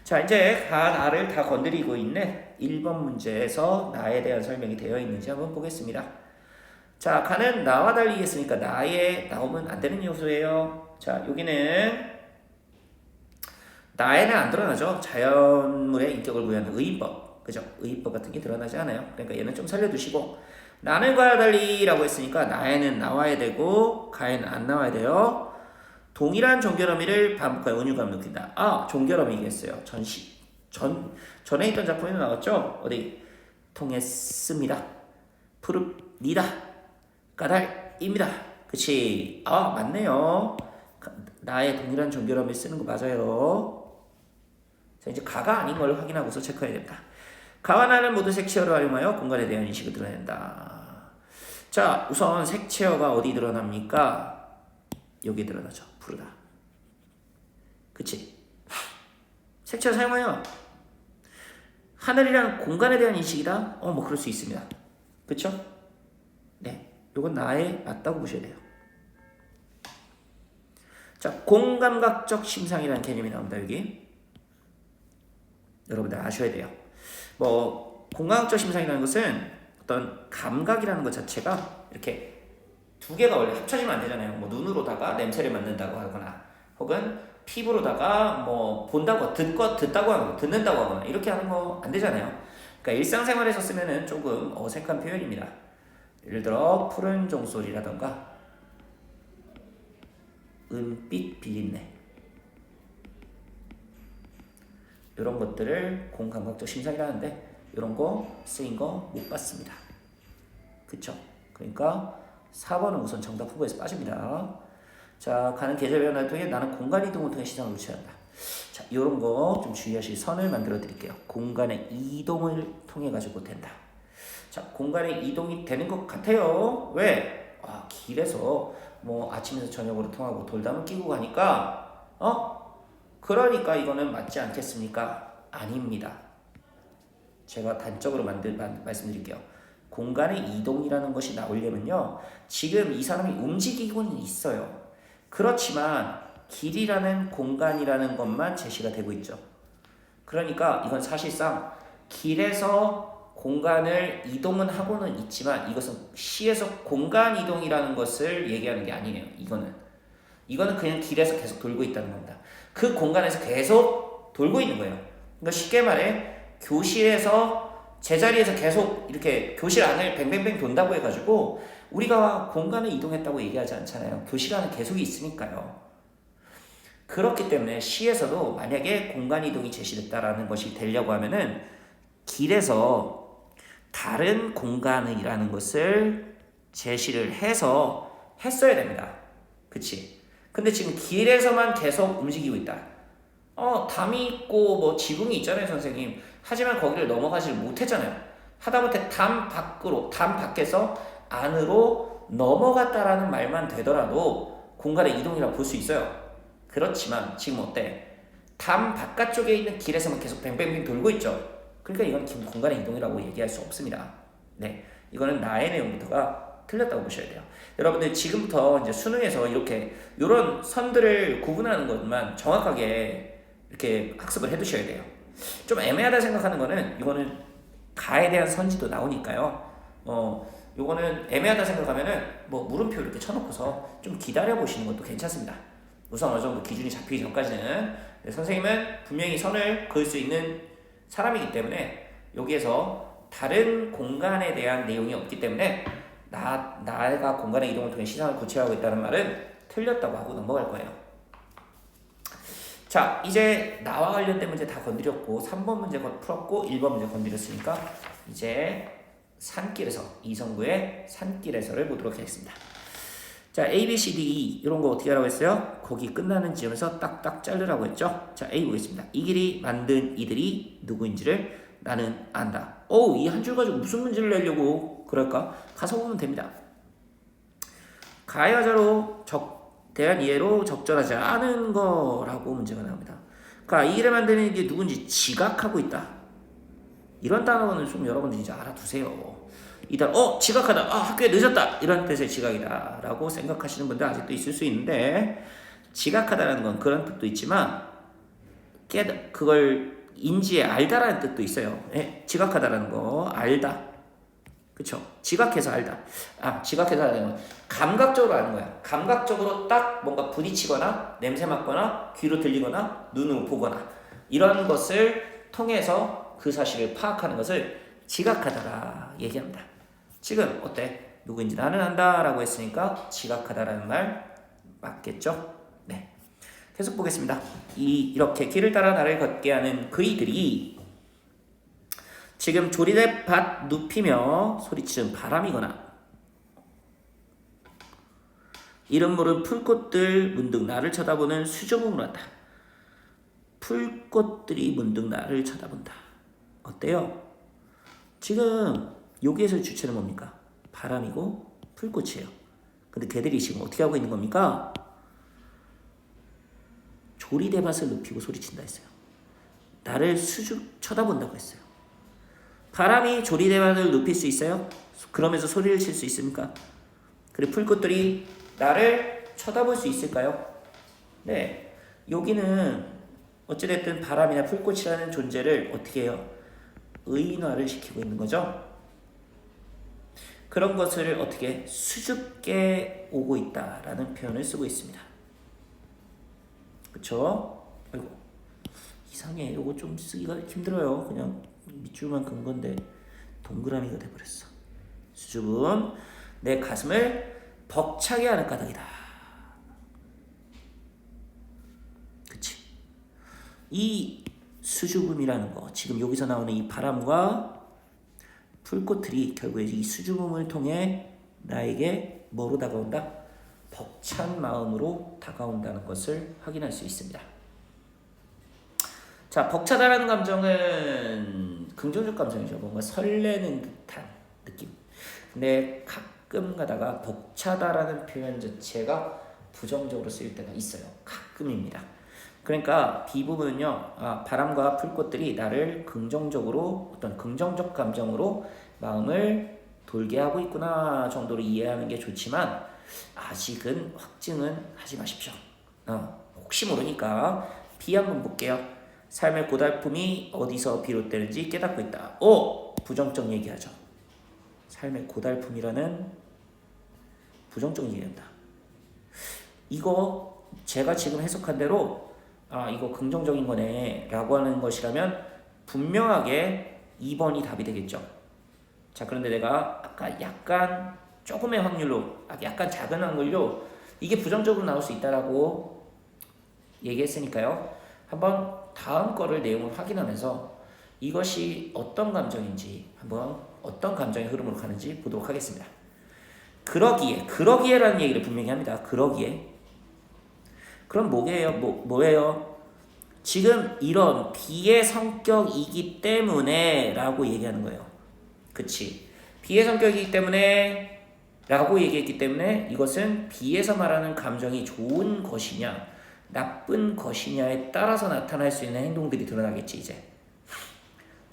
자, 이제 나를 다 건드리고 있는 1번 문제에서 나에 대한 설명이 되어 있는지 한번 보겠습니다. 자, 가는 나와 달리 했으니까 나에 나오면 안 되는 요소예요. 자, 여기는 나에는 안 드러나죠. 자연물의 인격을 부여하는 의인법. 그죠? 의인법 같은 게 드러나지 않아요. 그러니까 얘는 좀 살려두시고, 나는 가와 달리라고 했으니까 나에는 나와야 되고 가에는 안 나와야 돼요. 동일한 종결어미를 반복하여 은유감 느낀다. 종결어미 얘기했어요. 전에 있던 작품에도 나왔죠? 어디? 통했습니다. 푸릅니다. 까닭입니다. 그치? 맞네요. 나의 동일한 종결어미 쓰는 거 맞아요. 자, 이제 가가 아닌 걸 확인하고서 체크해야 됩니다. 가와 나는 모두 색채어를 활용하여 공간에 대한 인식을 드러낸다. 자, 우선 색채어가 어디 드러납니까? 여기 드러나죠. 푸르다. 그치? 색채어 사용하여 하늘이란 공간에 대한 인식이다? 그럴 수 있습니다. 그쵸? 네. 요건 나에 맞다고 보셔야 돼요. 자, 공감각적 심상이라는 개념이 나옵니다. 여기. 여러분들 아셔야 돼요. 공감각적 심상이라는 것은 어떤 감각이라는 것 자체가 이렇게 두 개가 원래 합쳐지면 안 되잖아요. 눈으로다가 냄새를 맡는다고 하거나, 혹은 피부로다가 본다고 듣다고 하거나, 듣는다고 하거나, 이렇게 하는 거 안 되잖아요. 그러니까 일상생활에서 쓰면은 조금 어색한 표현입니다. 예를 들어 푸른 종소리라던가 은빛 비린내 이런 것들을 공감각적 심상이라는데 이런 거 쓰인 거 못 봤습니다. 그쵸? 그러니까 4번은 우선 정답 후보에서 빠집니다. 자, 가는 계절 변화를 통해 나는 공간 이동을 통해 시장을 유치한다. 자, 이런 거 좀 주의하실 선을 만들어 드릴게요. 공간의 이동을 통해 가지고 된다. 자, 공간의 이동이 되는 것 같아요. 왜? 길에서 뭐 아침에서 저녁으로 통하고 돌담을 끼고 가니까 그러니까 이거는 맞지 않겠습니까? 아닙니다. 제가 단적으로 말씀드릴게요. 공간의 이동이라는 것이 나오려면요. 지금 이 사람이 움직이고는 있어요. 그렇지만 길이라는 공간이라는 것만 제시가 되고 있죠. 그러니까 이건 사실상 길에서 공간을 이동은 하고는 있지만 이것은 시에서 공간 이동이라는 것을 얘기하는 게 아니에요. 이거는 그냥 길에서 계속 돌고 있다는 겁니다. 그 공간에서 계속 돌고 있는 거예요. 그러니까 쉽게 말해 교실에서 제자리에서 계속 이렇게 교실 안을 뱅뱅뱅 돈다고 해가지고 우리가 공간을 이동했다고 얘기하지 않잖아요. 교실 안에 계속 있으니까요. 그렇기 때문에 시에서도 만약에 공간 이동이 제시됐다라는 것이 되려고 하면은 길에서 다른 공간이라는 것을 제시를 해서 했어야 됩니다. 그치? 근데 지금 길에서만 계속 움직이고 있다. 담이 있고 뭐 지붕이 있잖아요, 선생님. 하지만 거기를 넘어가지 못했잖아요. 하다못해 담 밖에서 안으로 넘어갔다라는 말만 되더라도 공간의 이동이라고 볼 수 있어요. 그렇지만 지금 어때? 담 바깥쪽에 있는 길에서만 계속 뱅뱅뱅 돌고 있죠. 그러니까 이건 지금 공간의 이동이라고 얘기할 수 없습니다. 네, 이거는 나의 내용부터가 틀렸다고 보셔야 돼요. 여러분들 지금부터 이제 수능에서 이렇게 이런 선들을 구분하는 것만 정확하게 이렇게 학습을 해두셔야 돼요. 좀 애매하다 생각하는 거는 이거는 가에 대한 선지도 나오니까요. 요거는 애매하다 생각하면은 뭐 물음표 이렇게 쳐놓고서 좀 기다려 보시는 것도 괜찮습니다. 우선 어느 정도 기준이 잡히기 전까지는. 선생님은 분명히 선을 그을 수 있는 사람이기 때문에 여기에서 다른 공간에 대한 내용이 없기 때문에 나가 공간의 이동을 통해 시장을 구체화하고 있다는 말은 틀렸다고 하고 넘어갈 거예요. 자, 이제 나와 관련된 문제 다 건드렸고 3번 문제 풀었고 1번 문제 건드렸으니까 이제 산길에서 이성구의 산길에서를 보도록 하겠습니다. 자, A, B, C, D, E 이런 거 어떻게 하라고 했어요? 거기 끝나는 지점에서 딱딱 자르라고 했죠. 자, A 보겠습니다. 이 길이 만든 이들이 누구인지를 나는 안다. 이 한 줄 가지고 무슨 문제를 내려고 그럴까? 가서 보면 됩니다. 가해자로 대한 이해로 적절하지 않은 거라고 문제가 나옵니다. 그러니까 이 길을 만드는 이게 누군지 지각하고 있다. 이런 단어는 좀 여러분들이 이제 알아두세요. 이단 지각하다, 학교에 늦었다 이런 뜻의 지각이다 라고 생각하시는 분들 아직도 있을 수 있는데, 지각하다라는 건 그런 뜻도 있지만 그걸 인지해 알다라는 뜻도 있어요. 지각하다라는 거 알다, 그쵸? 지각해서 알다. 지각해서 알다는 건 감각적으로 아는 거야. 감각적으로 딱 뭔가 부딪히거나 냄새 맡거나 귀로 들리거나 눈으로 보거나 이런 것을 통해서 그 사실을 파악하는 것을 지각하다라 얘기합니다. 지금 어때? 누구인지 나는 안다라고 했으니까 지각하다라는 말 맞겠죠? 네. 계속 보겠습니다. 이렇게 길을 따라 나를 걷게 하는 그이들이 지금 조리대 밭 눕히며 소리치는 바람이거나 이름 모른 풀꽃들 문득 나를 쳐다보는 수조문을 한다. 풀꽃들이 문득 나를 쳐다본다. 어때요? 지금 여기에서 주체는 뭡니까? 바람이고 풀꽃이에요. 근데 걔들이 지금 어떻게 하고 있는 겁니까? 조리대밭을 눕히고 소리친다 했어요. 나를 수줍 쳐다본다고 했어요. 바람이 조리대밭을 눕힐 수 있어요? 그러면서 소리를 칠 수 있습니까? 그리고 풀꽃들이 나를 쳐다볼 수 있을까요? 네, 여기는 어찌됐든 바람이나 풀꽃이라는 존재를 어떻게 해요? 의인화를 시키고 있는 거죠. 그런 것을 어떻게 수줍게 오고 있다라는 표현을 쓰고 있습니다. 그쵸? 아이고, 이상해. 이거 좀 쓰기가 힘들어요. 그냥 밑줄만 긋은 건데 동그라미가 돼버렸어. 수줍은 내 가슴을 벅차게 하는 까닭이다. 그치? 이 수줍음이라는 거, 지금 여기서 나오는 이 바람과 풀꽃들이 결국에 이 수줍음을 통해 나에게 뭐로 다가온다? 벅찬 마음으로 다가온다는 것을 확인할 수 있습니다. 자, 벅차다라는 감정은 긍정적 감정이죠. 뭔가 설레는 듯한 느낌. 근데 가끔 가다가 벅차다라는 표현 자체가 부정적으로 쓰일 때가 있어요. 가끔입니다. 그러니까 이 부분은요, 바람과 풀꽃들이 나를 긍정적으로 어떤 긍정적 감정으로 마음을 돌게 하고 있구나 정도로 이해하는 게 좋지만 아직은 확증은 하지 마십시오. 혹시 모르니까 B 한번 볼게요. 삶의 고달픔이 어디서 비롯되는지 깨닫고 있다. 부정적 얘기하죠. 삶의 고달픔이라는 부정적 얘기한다. 이거 제가 지금 해석한 대로 이거 긍정적인 거네 라고 하는 것이라면 분명하게 2번이 답이 되겠죠. 자, 그런데 내가 아까 약간 조금의 확률로, 약간 작은 확률로 이게 부정적으로 나올 수 있다라고 얘기했으니까요. 한번 다음 거를 내용을 확인하면서 이것이 어떤 감정인지, 한번 어떤 감정의 흐름으로 가는지 보도록 하겠습니다. 그러기에라는 얘기를 분명히 합니다. 그러기에. 그럼 뭐예요? 지금 이런 B의 성격이기 때문에 라고 얘기하는 거예요. 그치? B의 성격이기 때문에 라고 얘기했기 때문에 이것은 B에서 말하는 감정이 좋은 것이냐 나쁜 것이냐에 따라서 나타날 수 있는 행동들이 드러나겠지. 이제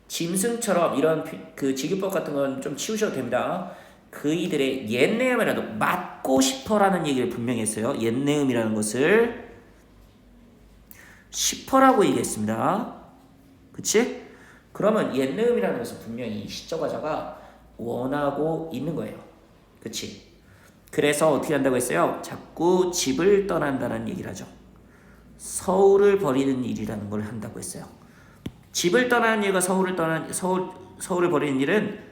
짐승처럼 이런 그 직유법 같은 건 좀 치우셔도 됩니다. 그이들의 옛내음이라도 맞고 싶어라는 얘기를 분명히 했어요. 옛내음이라는 것을 10%라고 얘기했습니다. 그치? 그러면 옛내음이라는 것은 분명히 시적 화자가 원하고 있는 거예요. 그치? 그래서 어떻게 한다고 했어요? 자꾸 집을 떠난다는 얘기를 하죠. 서울을 버리는 일이라는 걸 한다고 했어요. 집을 떠나는 일과 서울을 버리는 일은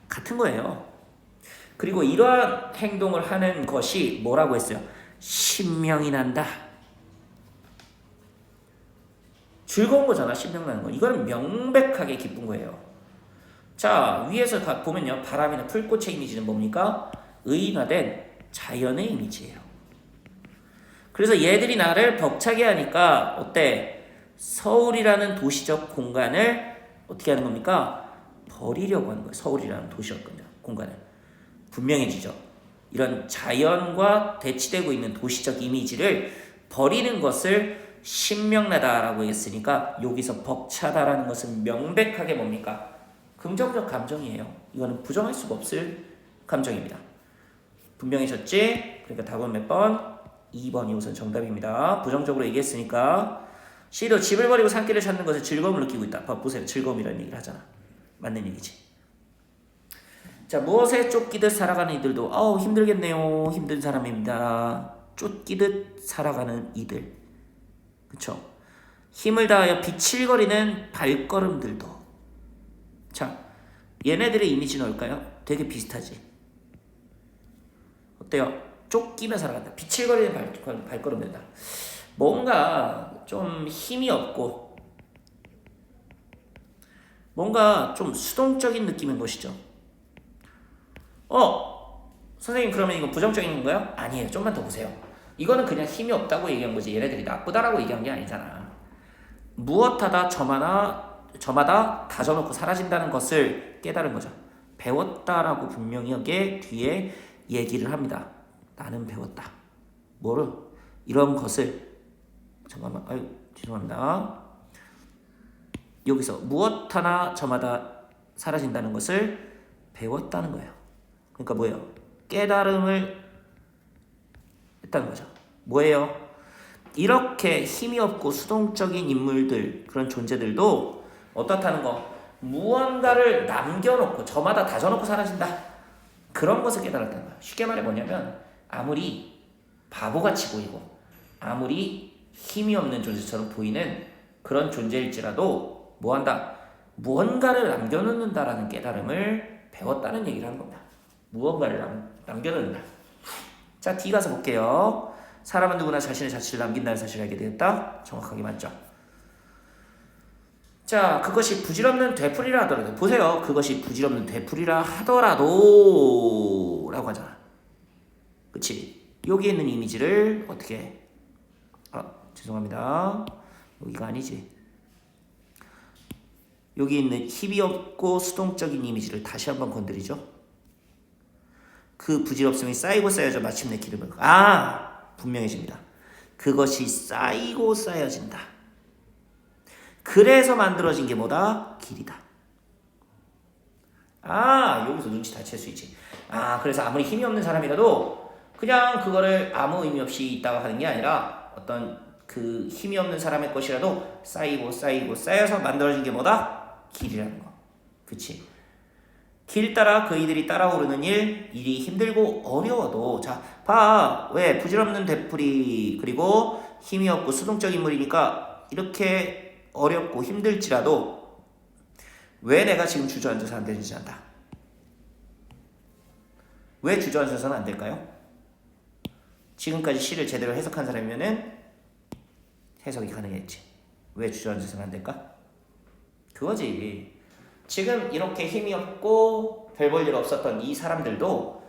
같은 거예요. 그리고 이러한 행동을 하는 것이 뭐라고 했어요? 신명이 난다. 즐거운 거잖아, 신명 나는 거. 이거는 명백하게 기쁜 거예요. 자, 위에서 보면요. 바람이나 풀꽃의 이미지는 뭡니까? 의인화된 자연의 이미지예요. 그래서 얘들이 나를 벅차게 하니까 어때? 서울이라는 도시적 공간을 어떻게 하는 겁니까? 버리려고 하는 거예요. 서울이라는 도시적 공간을. 분명해지죠. 이런 자연과 대치되고 있는 도시적 이미지를 버리는 것을 신명나다라고 했으니까 여기서 벅차다라는 것은 명백하게 뭡니까? 긍정적 감정이에요. 이거는 부정할 수가 없을 감정입니다. 분명해졌지? 그러니까 답은 몇 번? 2번이 우선 정답입니다. 부정적으로 얘기했으니까 C도 집을 버리고 산길을 찾는 것에 즐거움을 느끼고 있다. 보세요. 즐거움이라는 얘기를 하잖아. 맞는 얘기지. 자, 무엇에 쫓기듯 살아가는 이들도 힘들겠네요. 힘든 사람입니다. 쫓기듯 살아가는 이들. 그쵸? 힘을 다하여 비칠거리는 발걸음들도. 자, 얘네들의 이미지는 뭘까요? 되게 비슷하지. 어때요? 쫓기며 살아간다. 비칠거리는 발걸음들다. 뭔가 좀 힘이 없고 뭔가 좀 수동적인 느낌인 것이죠. 선생님 그러면 이거 부정적인 건가요? 아니에요. 좀만 더 보세요. 이거는 그냥 힘이 없다고 얘기한 거지. 얘네들이 나쁘다라고 얘기한 게 아니잖아. 무엇하다 저마다 다져놓고 사라진다는 것을 깨달은 거죠. 배웠다라고 분명히 여기에 뒤에 얘기를 합니다. 나는 배웠다. 뭐를? 이런 것을 잠깐만. 죄송합니다. 여기서 무엇 하나 저마다 사라진다는 것을 배웠다는 거예요. 그러니까 뭐예요? 깨달음을 했다는 거죠. 뭐예요? 이렇게 힘이 없고 수동적인 인물들, 그런 존재들도 어떻다는 거? 무언가를 남겨놓고 저마다 다져놓고 사라진다. 그런 것을 깨달았다는 거예요. 쉽게 말해 뭐냐면 아무리 바보같이 보이고 아무리 힘이 없는 존재처럼 보이는 그런 존재일지라도 뭐한다? 무언가를 남겨놓는다라는 깨달음을 배웠다는 얘기를 하는 겁니다. 무언가를 남겨놓는다. 자, D 가서 볼게요. 사람은 누구나 자신의 자취를 남긴다는 사실을 알게 되었다. 정확하게 맞죠? 자, 그것이 부질없는 되풀이라 하더라도 보세요. 그것이 부질없는 되풀이라 하더라도 라고 하잖아. 그치? 여기 있는 이미지를 어떻게 죄송합니다. 여기가 아니지. 여기 있는 힘이 없고 수동적인 이미지를 다시 한번 건드리죠. 그 부질없음이 쌓이고 쌓여져 마침내 기름을 분명해집니다. 그것이 쌓이고 쌓여진다. 그래서 만들어진 게 뭐다? 길이다. 여기서 눈치 다 챌 수 있지. 그래서 아무리 힘이 없는 사람이라도 그냥 그거를 아무 의미 없이 있다가 하는 게 아니라 어떤 그 힘이 없는 사람의 것이라도 쌓이고 쌓이고 쌓여서 만들어진 게 뭐다? 길이라는 거. 그치? 길 따라 그이들이 따라오르는 일이 힘들고 어려워도 자, 봐. 왜? 부질없는 되풀이 그리고 힘이 없고 수동적 인물이니까 이렇게 어렵고 힘들지라도 왜 내가 지금 주저앉아서 안 되는지 안다. 왜 주저앉아서는 안 될까요? 지금까지 시를 제대로 해석한 사람이면은 해석이 가능했지. 왜 주저앉아서는 안 될까? 그거지. 지금 이렇게 힘이 없고 별 볼 일 없었던 이 사람들도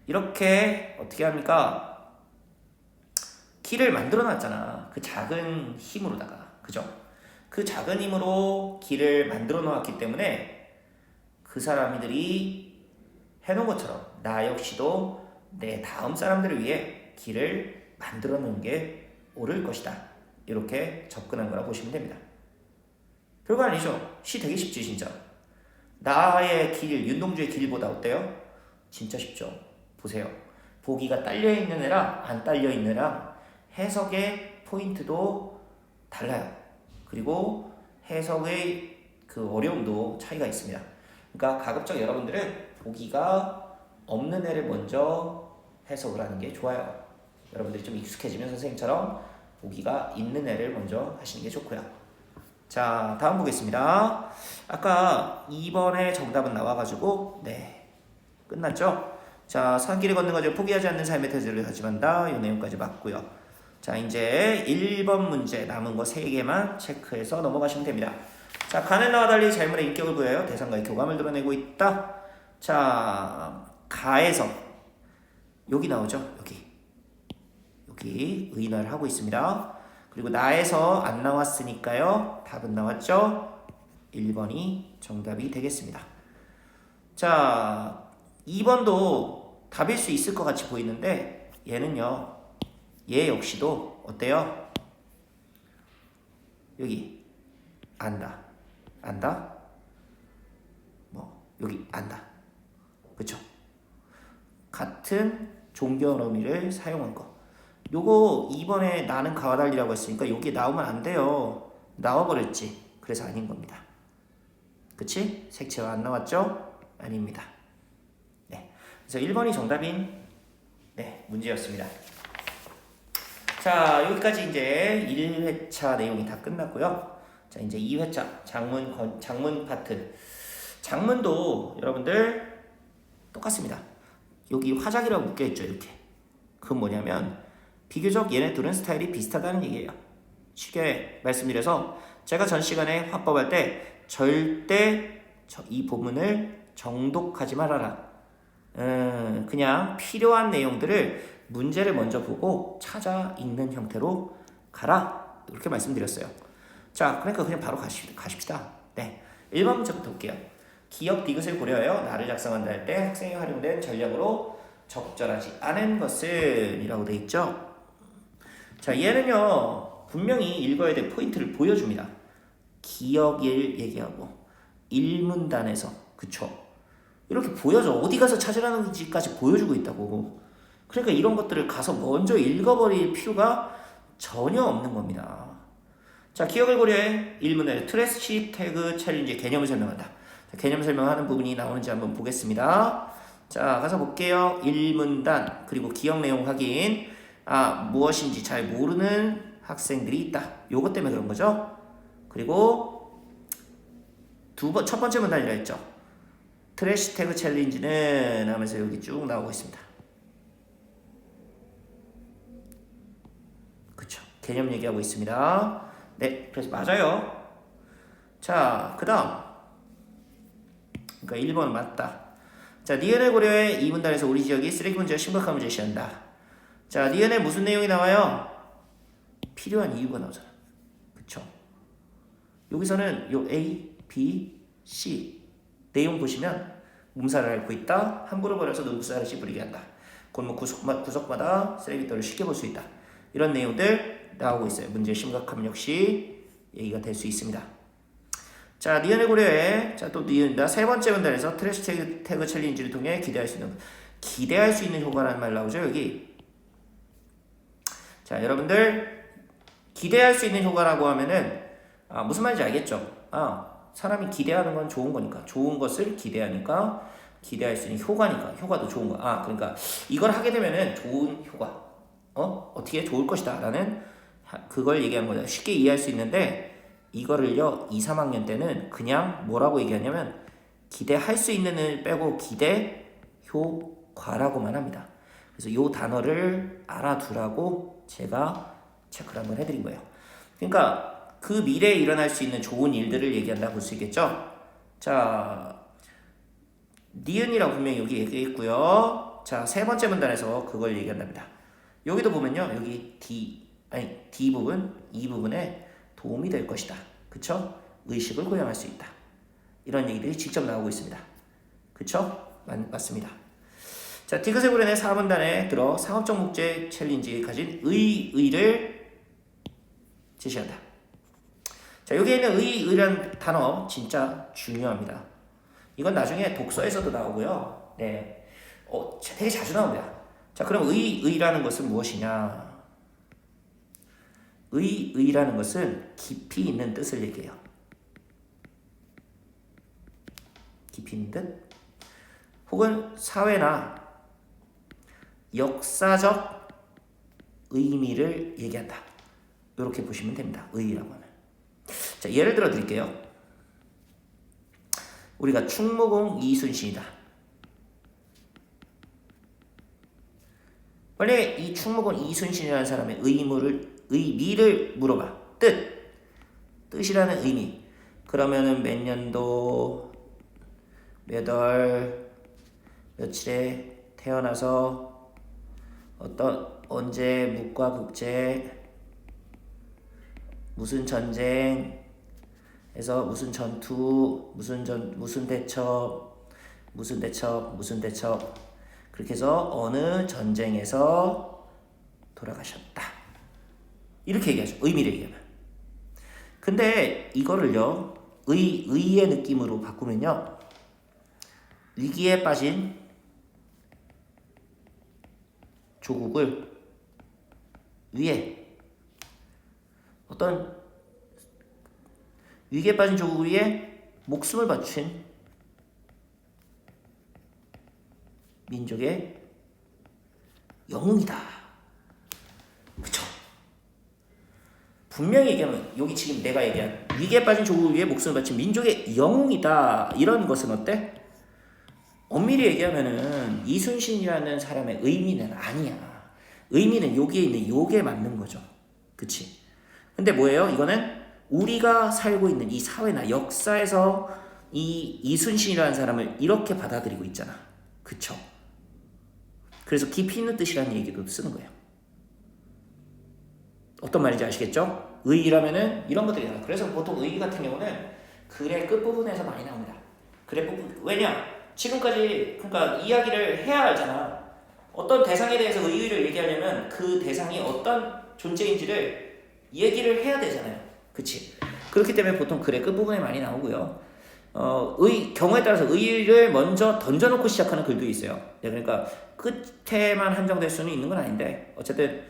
이렇게 어떻게 합니까? 길을 만들어 놨잖아. 그 작은 힘으로다가. 그죠? 그 작은 힘으로 길을 만들어 놓았기 때문에 그 사람들이 해놓은 것처럼 나 역시도 내 다음 사람들을 위해 길을 만들어 놓은 게 옳을 것이다. 이렇게 접근한 거라 보시면 됩니다. 별거 아니죠? 시 되게 쉽지 진짜. 나의 길, 윤동주의 길보다 어때요? 진짜 쉽죠. 보세요. 보기가 딸려있는 애랑 안 딸려있는 애랑 해석의 포인트도 달라요. 그리고 해석의 그 어려움도 차이가 있습니다. 그러니까 가급적 여러분들은 보기가 없는 애를 먼저 해석을 하는 게 좋아요. 여러분들이 좀 익숙해지면 선생님처럼 보기가 있는 애를 먼저 하시는 게 좋고요. 자, 다음 보겠습니다. 아까 2번의 정답은 나와가지고 끝났죠? 자, 산길을 걷는 과정을 포기하지 않는 삶의 태도를 가지만다. 이 내용까지 맞고요. 자, 이제 1번 문제 남은 거 3개만 체크해서 넘어가시면 됩니다. 자, 가는 나와 달리 잘문의 인격을 부여하여 대상과의 교감을 드러내고 있다. 자, 가에서 여기 나오죠? 여기 의인화를 하고 있습니다. 그리고 나에서 안 나왔으니까요. 답은 나왔죠? 1번이 정답이 되겠습니다. 자, 2번도 답일 수 있을 것 같이 보이는데 얘는요. 얘 역시도 어때요? 여기 안다. 여기 안다. 그쵸? 같은 종교원 어미를 사용한 거. 요거 2번에 나는 가와 달리라고 했으니까 여기 나오면 안 돼요. 나와버렸지. 그래서 아닌 겁니다. 그치? 색채가 안 나왔죠? 아닙니다. 그래서 1번이 정답인 문제였습니다. 자, 여기까지 이제 1회차 내용이 다 끝났고요. 자, 이제 2회차 장문 파트. 장문도 여러분들 똑같습니다. 여기 화작이라고 묶여있죠. 이렇게. 그건 뭐냐면 비교적 얘네 둘은 스타일이 비슷하다는 얘기예요. 쉽게 말씀드려서 제가 전 시간에 화법할 때 절대 이 부분을 정독하지 말아라. 그냥 필요한 내용들을 문제를 먼저 보고 찾아 읽는 형태로 가라. 이렇게 말씀드렸어요. 자, 그러니까 그냥 바로 가십시다. 1번 문제부터 볼게요. 기억 디귿을 고려하여 나를 작성한다 할 때 학생이 활용된 전략으로 적절하지 않은 것은 이라고 돼 있죠. 자, 얘는요 분명히 읽어야 될 포인트를 보여줍니다. 기억일 얘기하고 일문단에서 그쵸? 이렇게 보여줘. 어디 가서 찾으라는지까지 보여주고 있다고. 그러니까 이런 것들을 가서 먼저 읽어버릴 필요가 전혀 없는 겁니다. 자, 기억을 고려해 1문에 트래시 태그 챌린지 개념을 설명한다. 자, 개념 설명하는 부분이 나오는지 한번 보겠습니다. 자, 가서 볼게요. 1문단 그리고 기억 내용 확인. 무엇인지 잘 모르는 학생들이 있다. 요것 때문에 그런 거죠. 그리고 첫 번째 문단이라 했죠. 트래시 태그 챌린지는 하면서 여기 쭉 나오고 있습니다. 개념 얘기하고 있습니다. 네, 그래서 맞아요. 자, 그 다음. 그러니까 1번 맞다. 자, 니은의 고려의 이 문단에서 우리 지역이 쓰레기 문제가 심각함을 제시한다. 자, 니은에 무슨 내용이 나와요? 필요한 이유가 나오잖아. 그쵸? 여기서는 요 A, B, C 내용 보시면 몸살을 앓고 있다. 함부로 버려서 눈부살을 찌푸리게 한다. 골목 구석마다 쓰레기들을 쉽게 볼 수 있다. 이런 내용들 나오고 있어요. 문제의 심각함 역시 얘기가 될 수 있습니다. 자, 니은의 고려에 또 니은다. 세 번째 문단에서 트래시 태그 챌린지를 통해 기대할 수 있는 효과라는 말 나오죠, 여기. 자, 여러분들 기대할 수 있는 효과라고 하면은 무슨 말인지 알겠죠? 사람이 기대하는 건 좋은 거니까, 좋은 것을 기대하니까 기대할 수 있는 효과니까, 효과도 좋은 거. 그러니까 이걸 하게 되면은 좋은 효과, 어떻게 좋을 것이다 라는 그걸 얘기한 거죠. 쉽게 이해할 수 있는데 이거를요 2, 3학년 때는 그냥 뭐라고 얘기하냐면 기대할 수 있는을 빼고 기대 효과라고만 합니다. 그래서 요 단어를 알아두라고 제가 체크를 한번 해드린 거예요. 그러니까 그 미래에 일어날 수 있는 좋은 일들을 얘기한다 볼 수 있겠죠. 자, 니은이라고 분명히 여기 얘기했고요. 자, 세 번째 문단에서 그걸 얘기한답니다. 여기도 보면요, 여기 D 부분, 이 부분에 도움이 될 것이다. 그쵸? 의식을 고양할 수 있다. 이런 얘기들이 직접 나오고 있습니다. 그쵸? 맞습니다. 자, 디귿의 4문단에 들어 상업적 목재 챌린지에 가진 의를 제시한다. 자, 여기에 있는 의란 단어 진짜 중요합니다. 이건 나중에 독서에서도 나오고요. 네, 되게 자주 나옵니다. 자, 그럼 의라는 것은 무엇이냐? 의라는 것은 깊이 있는 뜻을 얘기해요. 깊이 있는 뜻? 혹은 사회나 역사적 의미를 얘기한다. 이렇게 보시면 됩니다. 의라고 하면. 자, 예를 들어 드릴게요. 우리가 충무공 이순신이다. 원래 이 충무공 이순신이라는 사람의 의미를 물어봐. 뜻이라는 의미. 그러면은 몇 년도, 몇 월, 며칠에 태어나서 언제 묵과 국제, 무슨 전쟁에서 무슨 전투, 무슨 대첩 그렇게 해서 어느 전쟁에서 돌아가셨다. 이렇게 얘기하죠. 의미를 얘기하면. 근데 이거를요, 의의 느낌으로 바꾸면요, 위기에 빠진 조국을 위해 위기에 빠진 조국을 위해 목숨을 바친 민족의 영웅이다. 그쵸? 분명히 얘기하면 여기 지금 내가 얘기한 위기에 빠진 조국을 위해 목숨을 바친 민족의 영웅이다. 이런 것은 어때? 엄밀히 얘기하면은 이순신이라는 사람의 의미는 아니야. 의미는 여기에 있는 요게 맞는 거죠. 그치? 근데 뭐예요? 이거는 우리가 살고 있는 이 사회나 역사에서 이 이순신이라는 사람을 이렇게 받아들이고 있잖아. 그쵸? 그래서 깊이 있는 뜻이라는 얘기도 쓰는 거예요. 어떤 말인지 아시겠죠? 의라면은 이런 것들이 나와요. 그래서 보통 의 같은 경우는 글의 끝부분에서 많이 나옵니다. 글의 끝부분. 왜냐? 지금까지 그러니까 이야기를 해야 알잖아. 어떤 대상에 대해서 의의를 얘기하려면 그 대상이 어떤 존재인지를 얘기를 해야 되잖아요. 그치? 그렇기 때문에 보통 글의 끝부분에 많이 나오고요. 경우에 따라서 의의를 먼저 던져놓고 시작하는 글도 있어요. 네, 그러니까 끝에만 한정될 수는 있는 건 아닌데 어쨌든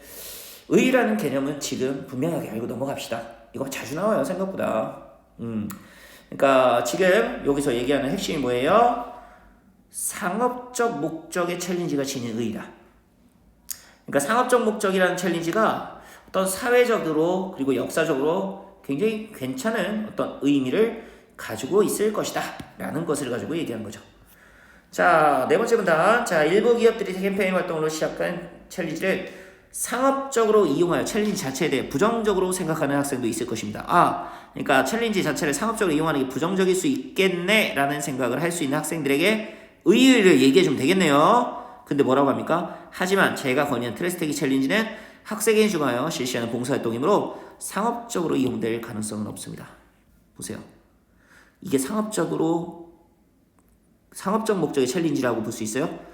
의의라는 개념은 지금 분명하게 알고 넘어갑시다. 이거 자주 나와요, 생각보다. 그러니까 지금 여기서 얘기하는 핵심이 뭐예요? 상업적 목적의 챌린지가 지닌 의의다. 그러니까 상업적 목적이라는 챌린지가 어떤 사회적으로 그리고 역사적으로 굉장히 괜찮은 어떤 의미를 가지고 있을 것이다 라는 것을 가지고 얘기한 거죠. 자, 네 번째 문단. 자, 일부 기업들이 캠페인 활동으로 시작한 챌린지를 상업적으로 이용하여 챌린지 자체에 대해 부정적으로 생각하는 학생도 있을 것입니다. 그러니까 챌린지 자체를 상업적으로 이용하는 게 부정적일 수 있겠네 라는 생각을 할 수 있는 학생들에게 의의를 얘기해 주면 되겠네요. 근데 뭐라고 합니까? 하지만 제가 건의한 트레스테기 챌린지는 학생에 중하여 실시하는 봉사활동이므로 상업적으로 이용될 가능성은 없습니다. 보세요. 이게 상업적 목적의 챌린지라고 볼 수 있어요?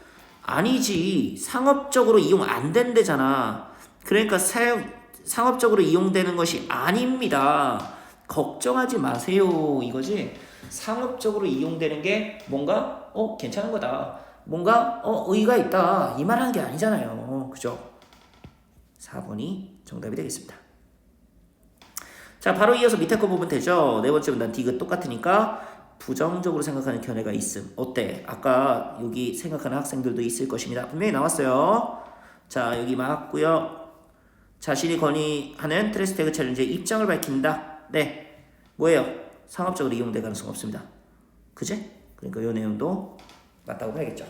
아니지. 상업적으로 이용 안 된대잖아. 그러니까 상업적으로 이용되는 것이 아닙니다. 걱정하지 마세요. 이거지. 상업적으로 이용되는 게 뭔가 괜찮은 거다. 뭔가 의의가 있다. 이 말 하는 게 아니잖아요. 그죠? 4번이 정답이 되겠습니다. 자, 바로 이어서 밑에 거 보면 되죠. 네 번째 문단 디귿 똑같으니까 부정적으로 생각하는 견해가 있음. 어때? 아까 여기 생각하는 학생들도 있을 것입니다. 분명히 나왔어요. 자, 여기 맞고요. 자신이 건의하는 트레스테그 챌린지의 입장을 밝힌다. 네, 뭐예요? 상업적으로 이용될 가능성 없습니다. 그제? 그러니까 이 내용도 맞다고 봐야겠죠.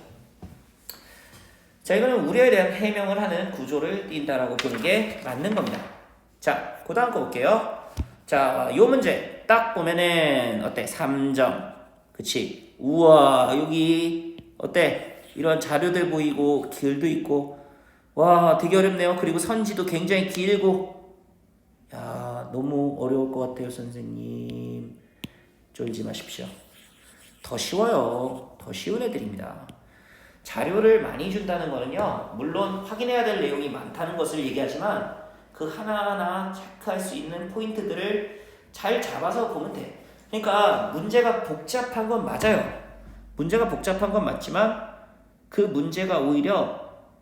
자, 이거는 우려에 대한 해명을 하는 구조를 띈다라고 보는 게 맞는 겁니다. 자, 그 다음 거 볼게요. 자, 요 문제 딱 보면은 어때? 3점. 그치? 우와, 여기 어때? 이런 자료들 보이고 길도 있고 와, 되게 어렵네요. 그리고 선지도 굉장히 길고 야, 너무 어려울 것 같아요, 선생님. 쫄지 마십시오. 더 쉬워요. 더 쉬운 애들입니다. 자료를 많이 준다는 거는요, 물론 확인해야 될 내용이 많다는 것을 얘기하지만 그 하나하나 체크할 수 있는 포인트들을 잘 잡아서 보면 돼. 그러니까 문제가 복잡한 건 맞아요. 문제가 복잡한 건 맞지만 그 문제가 오히려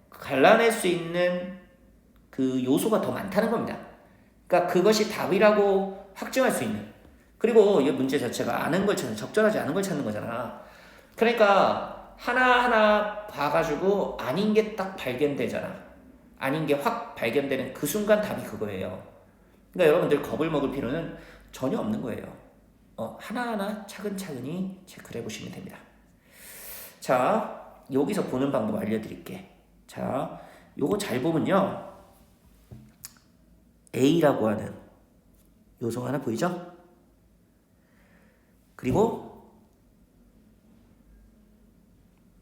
갈라낼 수 있는 그 요소가 더 많다는 겁니다. 그러니까 그것이 답이라고 확증할 수 있는. 그리고 이 문제 자체가 아는 걸 찾는, 적절하지 않은 걸 찾는 거잖아. 그러니까 하나하나 봐가지고 아닌 게 딱 발견되잖아. 아닌 게 확 발견되는 그 순간 답이 그거예요. 그러니까 여러분들 겁을 먹을 필요는 전혀 없는 거예요. 하나하나 차근차근히 체크를 해보시면 됩니다. 자, 여기서 보는 방법 알려드릴게. 자, 요거 잘 보면요, A라고 하는 요소 하나 보이죠? 그리고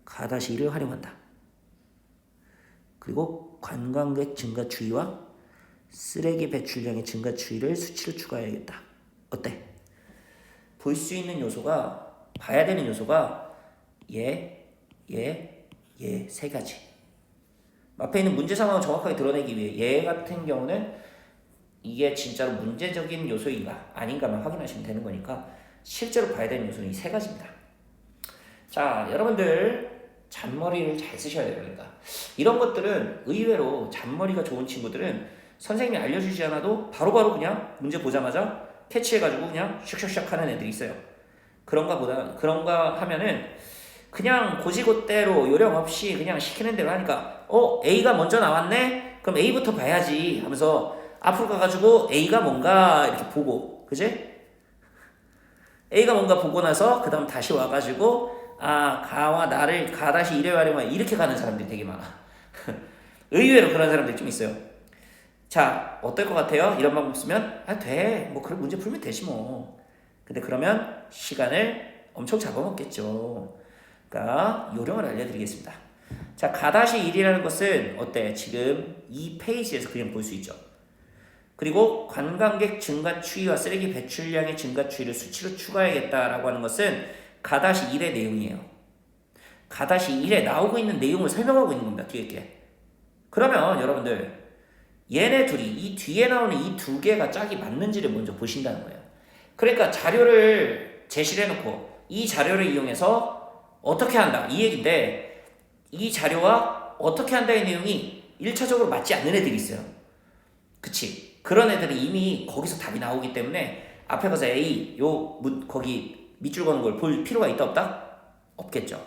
가다시를 활용한다. 그리고 관광객 증가 추이와 쓰레기 배출량의 증가 추이를 수치로 추가해야겠다. 어때? 볼 수 있는 요소가, 봐야 되는 요소가 얘 세 가지. 앞에 있는 문제 상황을 정확하게 드러내기 위해 얘 같은 경우는 이게 진짜로 문제적인 요소인가 아닌가만 확인하시면 되는 거니까 실제로 봐야 되는 요소는 이 세 가지입니다. 자, 여러분들 잔머리를 잘 쓰셔야 돼요. 그러니까 이런 것들은 의외로 잔머리가 좋은 친구들은 선생님이 알려주지 않아도 바로바로 그냥 문제 보자마자 캐치해가지고 그냥 슉슉슉 하는 애들이 있어요. 그런가 하면은 그냥 고지고대로 요령 없이 그냥 시키는 대로 하니까 A가 먼저 나왔네? 그럼 A부터 봐야지 하면서 앞으로 가가지고 A가 뭔가 이렇게 보고, 그지? A가 뭔가 보고 나서 그 다음 다시 와가지고 가와 나를 가다시 이래 활용하 이렇게 가는 사람들이 되게 많아. 의외로 그런 사람들이 좀 있어요. 자, 어떨 것 같아요? 이런 방법 쓰면 돼. 뭐 그런 문제 풀면 되지 뭐. 근데 그러면 시간을 엄청 잡아먹겠죠. 그러니까 요령을 알려드리겠습니다. 자, 가다시1이라는 것은 어때? 지금 이 페이지에서 그냥 볼 수 있죠. 그리고 관광객 증가 추이와 쓰레기 배출량의 증가 추이를 수치로 추가해야겠다라고 하는 것은 가다시1의 내용이에요. 가다시1에 나오고 있는 내용을 설명하고 있는 겁니다. 뒤에 게. 그러면 여러분들 얘네 둘이 이 뒤에 나오는 이 두 개가 짝이 맞는지를 먼저 보신다는 거예요. 그러니까 자료를 제시를 해놓고 이 자료를 이용해서 어떻게 한다 이 얘기인데 이 자료와 어떻게 한다의 내용이 1차적으로 맞지 않는 애들이 있어요. 그치? 그런 애들은 이미 거기서 답이 나오기 때문에 앞에 가서 A 거기 밑줄 거는 걸 볼 필요가 있다 없다? 없겠죠.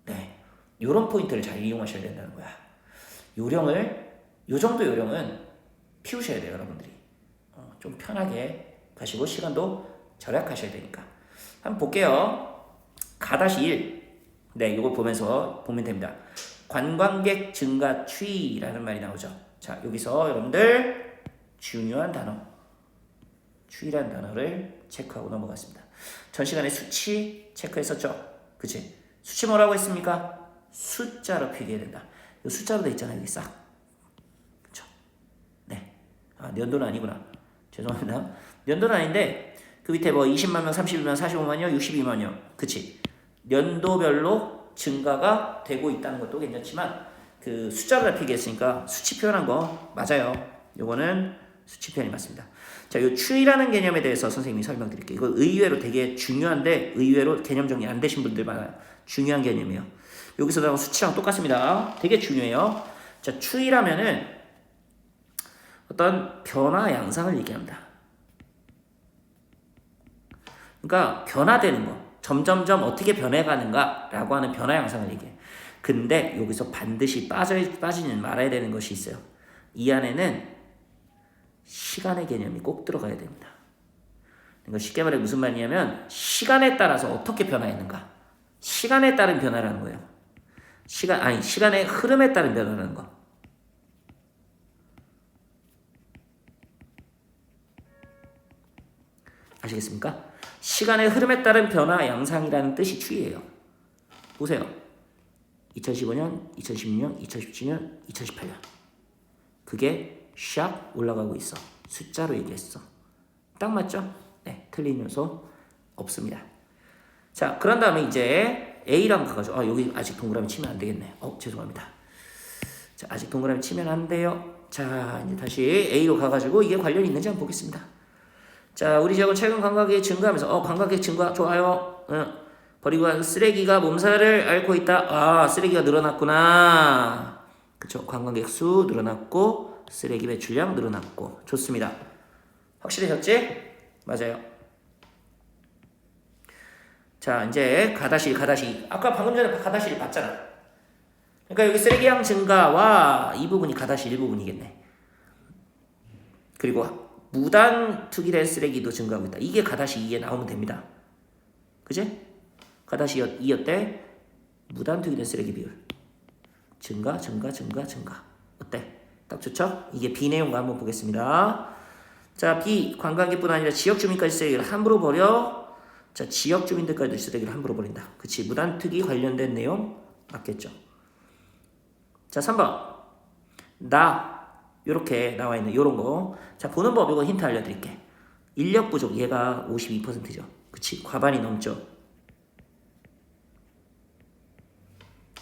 네, 요런 포인트를 잘 이용하셔야 된다는 거야. 요 정도 요령은 피우셔야 돼요, 여러분들이. 좀 편하게 가시고 시간도 절약하셔야 되니까. 한번 볼게요. 가다시1. 네, 이걸 보면서 보면 됩니다. 관광객 증가 추이라는 말이 나오죠. 자, 여기서 여러분들 중요한 단어, 추이라는 단어를 체크하고 넘어갔습니다. 전 시간에 수치 체크했었죠? 그치? 수치 뭐라고 했습니까? 숫자로 표기해야 된다. 이 숫자로 돼 있잖아요. 여기 싹. 그쵸? 네. 아, 연도는 아니구나. 죄송합니다. 연도는 아닌데 그 밑에 뭐 20만 명, 30만, 45만 명, 62만 명. 그치? 연도별로 증가가 되고 있다는 것도 괜찮지만 그 숫자로 표기했으니까 수치 표현한 거 맞아요. 요거는 수치 표현이 맞습니다. 자, 요 추이라는 개념에 대해서 선생님이 설명드릴게요. 이거 의외로 되게 중요한데 의외로 개념 정리 안 되신 분들 많아요. 중요한 개념이에요. 여기서 나온 수치랑 똑같습니다. 되게 중요해요. 자, 추이라면은 어떤 변화 양상을 얘기합니다. 그러니까 변화되는 거, 점점점 어떻게 변해가는가라고 하는 변화 양상을 얘기해. 근데 여기서 반드시 빠지는 말아야 되는 것이 있어요. 이 안에는 시간의 개념이 꼭 들어가야 됩니다. 그러니까 쉽게 말해 무슨 말이냐면 시간에 따라서 어떻게 변화했는가, 시간에 따른 변화라는 거예요. 시간의 흐름에 따른 변화라는 거. 아시겠습니까? 시간의 흐름에 따른 변화 양상이라는 뜻이 추이예요. 보세요. 2015년, 2016년, 2017년, 2018년. 그게 샥 올라가고 있어. 숫자로 얘기했어. 딱 맞죠? 네, 틀린 요소 없습니다. 자, 그런 다음에 이제 A랑 가가지고 여기 아직 동그라미 치면 안 되겠네. 죄송합니다. 자, 아직 동그라미 치면 안 돼요. 자, 이제 다시 A로 가가지고 이게 관련이 있는지 한번 보겠습니다. 자, 우리 지역은 최근 관광객이 증가하면서 관광객 증가 좋아요. 버리고 쓰레기가 몸살을 앓고 있다. 쓰레기가 늘어났구나. 그쵸? 관광객 수 늘어났고 쓰레기 배출량 늘어났고 좋습니다. 확실해졌지? 맞아요. 자, 이제 가다시 아까 방금 전에 가다시를 봤잖아. 그러니까 여기 쓰레기량 증가와 이 부분이 가다시 일부분이겠네. 그리고 무단 투기된 쓰레기도 증가하고 있다. 이게 가다시 2에 나오면 됩니다. 그지? 가다시 2였대. 무단 투기된 쓰레기 비율 증가. 어때? 딱 좋죠? 이게 B 내용과 한번 보겠습니다. 자, B 관광객뿐 아니라 지역 주민까지 쓰레기를 함부로 버려. 자, 지역 주민들까지도 쓰레기를 함부로 버린다. 그치? 무단 투기 관련된 내용 맞겠죠? 자, 3번 요렇게 나와 있는 요런 거. 자, 보는 법 이거 힌트 알려드릴게. 인력 부족 얘가 52%죠. 그치? 과반이 넘죠.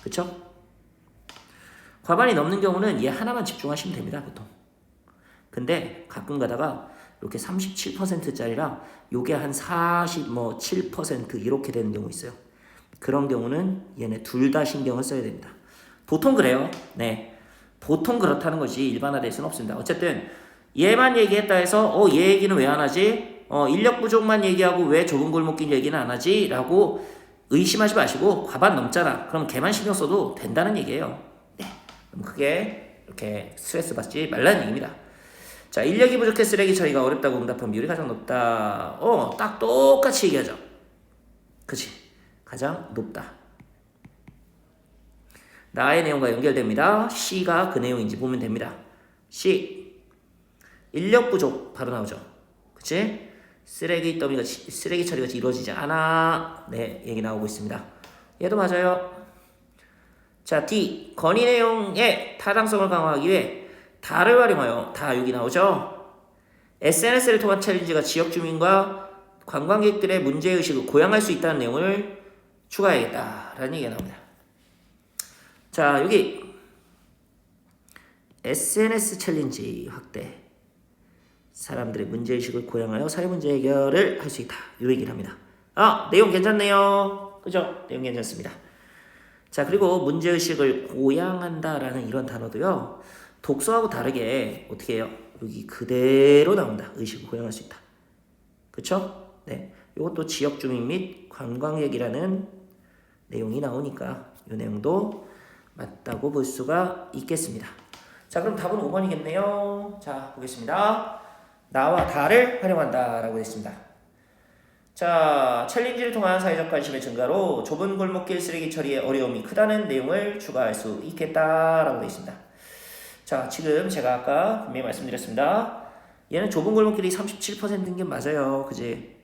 그쵸? 과반이 넘는 경우는 얘 하나만 집중하시면 됩니다, 보통. 근데 가끔 가다가 이렇게 37%짜리라 요게 한 47% 이렇게 되는 경우 있어요. 그런 경우는 얘네 둘 다 신경을 써야 됩니다. 보통 그래요. 네. 보통 그렇다는 것이 일반화될 수는 없습니다. 어쨌든 얘만 얘기했다 해서 얘 얘기는 왜 안 하지? 인력 부족만 얘기하고 왜 좁은 골목길 얘기는 안 하지? 라고 의심하지 마시고 과반 넘잖아. 그럼 걔만 신경 써도 된다는 얘기예요. 네. 그럼 크게 이렇게 스트레스 받지 말라는 얘기입니다. 자, 인력이 부족해 쓰레기 처리가 어렵다고 응답한 비율이 가장 높다. 딱 똑같이 얘기하죠. 그치? 가장 높다. 나의 내용과 연결됩니다. C가 그 내용인지 보면 됩니다. C. 인력 부족 바로 나오죠. 그치? 쓰레기 처리가 이루어지지 않아. 네, 얘기 나오고 있습니다. 얘도 맞아요. 자, D. 건의 내용의 타당성을 강화하기 위해 다를 활용하여 여기 나오죠. SNS를 통한 챌린지가 지역 주민과 관광객들의 문제의식을 고양할 수 있다는 내용을 추가해야겠다라는 얘기가 나옵니다. 자, 여기 SNS 챌린지 확대. 사람들의 문제의식을 고양하여 사회 문제 해결을 할 수 있다. 이 얘기를 합니다. 내용 괜찮네요. 그죠? 내용 괜찮습니다. 자, 그리고 문제의식을 고양한다라는 이런 단어도요. 독서하고 다르게 어떻게 해요? 여기 그대로 나온다. 의식을 고양할 수 있다. 그쵸? 네. 이것도 지역 주민 및 관광객이라는 내용이 나오니까 이 내용도 맞다고 볼 수가 있겠습니다. 자, 그럼 답은 5번이겠네요. 자, 보겠습니다. 나와 다를 활용한다 라고 했습니다. 자, 챌린지를 통한 사회적 관심의 증가로 좁은 골목길 쓰레기 처리의 어려움이 크다는 내용을 추가할 수 있겠다 라고 되어 있습니다. 자, 지금 제가 아까 분명히 말씀드렸습니다. 얘는 좁은 골목길이 37%인 게 맞아요. 그지?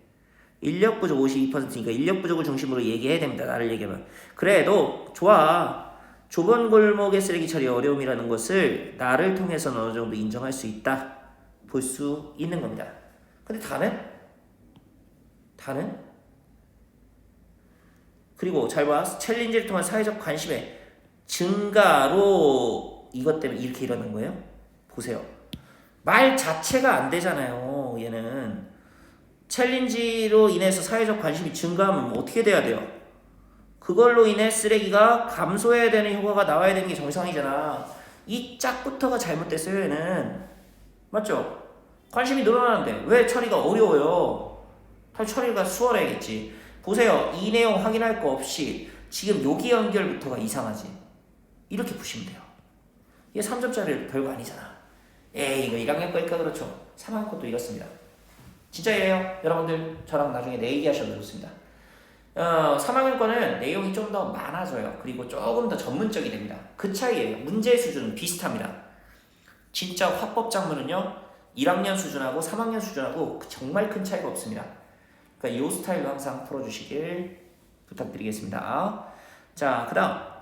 인력 부족 52%니까 인력 부족을 중심으로 얘기해야 됩니다. 나를 얘기하면. 그래도 좋아. 좁은 골목의 쓰레기 처리 어려움이라는 것을 나를 통해서는 어느 정도 인정할 수 있다. 볼 수 있는 겁니다. 근데 다는? 그리고 잘 봐. 챌린지를 통한 사회적 관심의 증가로 이것 때문에 이렇게 일어난 거예요. 보세요. 말 자체가 안 되잖아요. 얘는. 챌린지로 인해서 사회적 관심이 증가하면 어떻게 돼야 돼요? 그걸로 인해 쓰레기가 감소해야 되는 효과가 나와야 되는 게 정상이잖아. 이 짝부터가 잘못됐어요. 얘는. 맞죠? 관심이 늘어나는데 왜 처리가 어려워요? 처리가 수월해야겠지. 보세요. 이 내용 확인할 거 없이 지금 여기 연결부터가 이상하지. 이렇게 보시면 돼요. 이게 3점짜리 별거 아니잖아. 에이 이거 1학년 거니까 그렇죠. 3학년 것도 이렇습니다. 진짜예요. 여러분들 저랑 나중에 내기하셔도 좋습니다. 3학년 거는 내용이 좀 더 많아져요. 그리고 조금 더 전문적이 됩니다. 그 차이예요. 문제 수준은 비슷합니다. 진짜 화법 작문은요 1학년 수준하고 3학년 수준하고 정말 큰 차이가 없습니다. 그러니까 이 스타일로 항상 풀어주시길 부탁드리겠습니다. 자, 그 다음